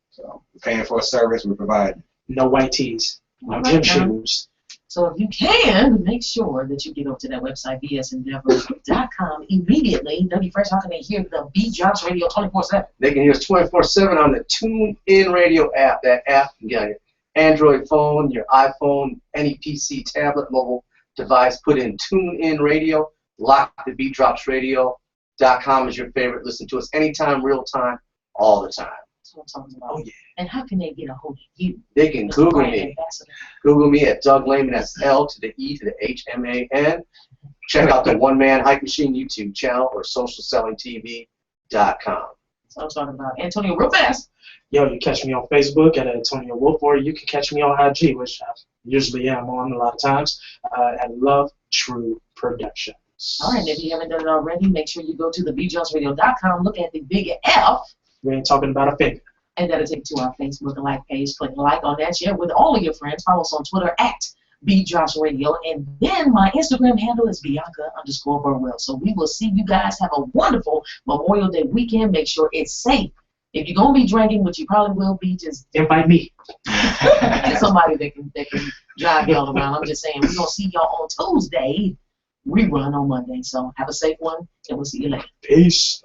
So we're paying for a service, we're providing. No white tees, no gym shoes. So if you can, make sure that you get over to that website, bsendeavor.com, immediately. W Fresh, how can they hear the Beat Drops Radio 24/7? They can hear us 24/7 on the TuneIn Radio app. That app, you got your Android phone, your iPhone, any PC, tablet, mobile device. Put in TuneIn Radio. Lock TheBeatDropsRadio.com is your favorite. Listen to us anytime, real time, all the time. That's what I'm talking about. Oh, yeah. And how can they get a hold of you? They can Mr. Google Brand me. Ambassador? Google me at Doug Lehman. That's L to the E to the HMAN. Check out the One Man Hype Machine YouTube channel or socialsellingtv.com. That's what I'm talking about. Antonio, real fast. Yo, you catch me on Facebook at Antonio Wolf, or you can catch me on IG, which I usually am on a lot of times, at Love True Productions. All right, and if you haven't done it already, make sure you go to TheBeatDropsRadio.com, look at the big F. We ain't talking about a finger. And that'll take you to our Facebook and like page. Click like on that. Share with all of your friends. Follow us on Twitter at BeatDropsRadio. And then my Instagram handle is Bianca_Burwell. So we will see you guys. Have a wonderful Memorial Day weekend. Make sure it's safe. If you're going to be drinking, which you probably will be, just invite me. get somebody that can drive y'all around. I'm just saying, we're going to see y'all on Tuesday. Rerun on Monday. So have a safe one, and we'll see you later. Peace.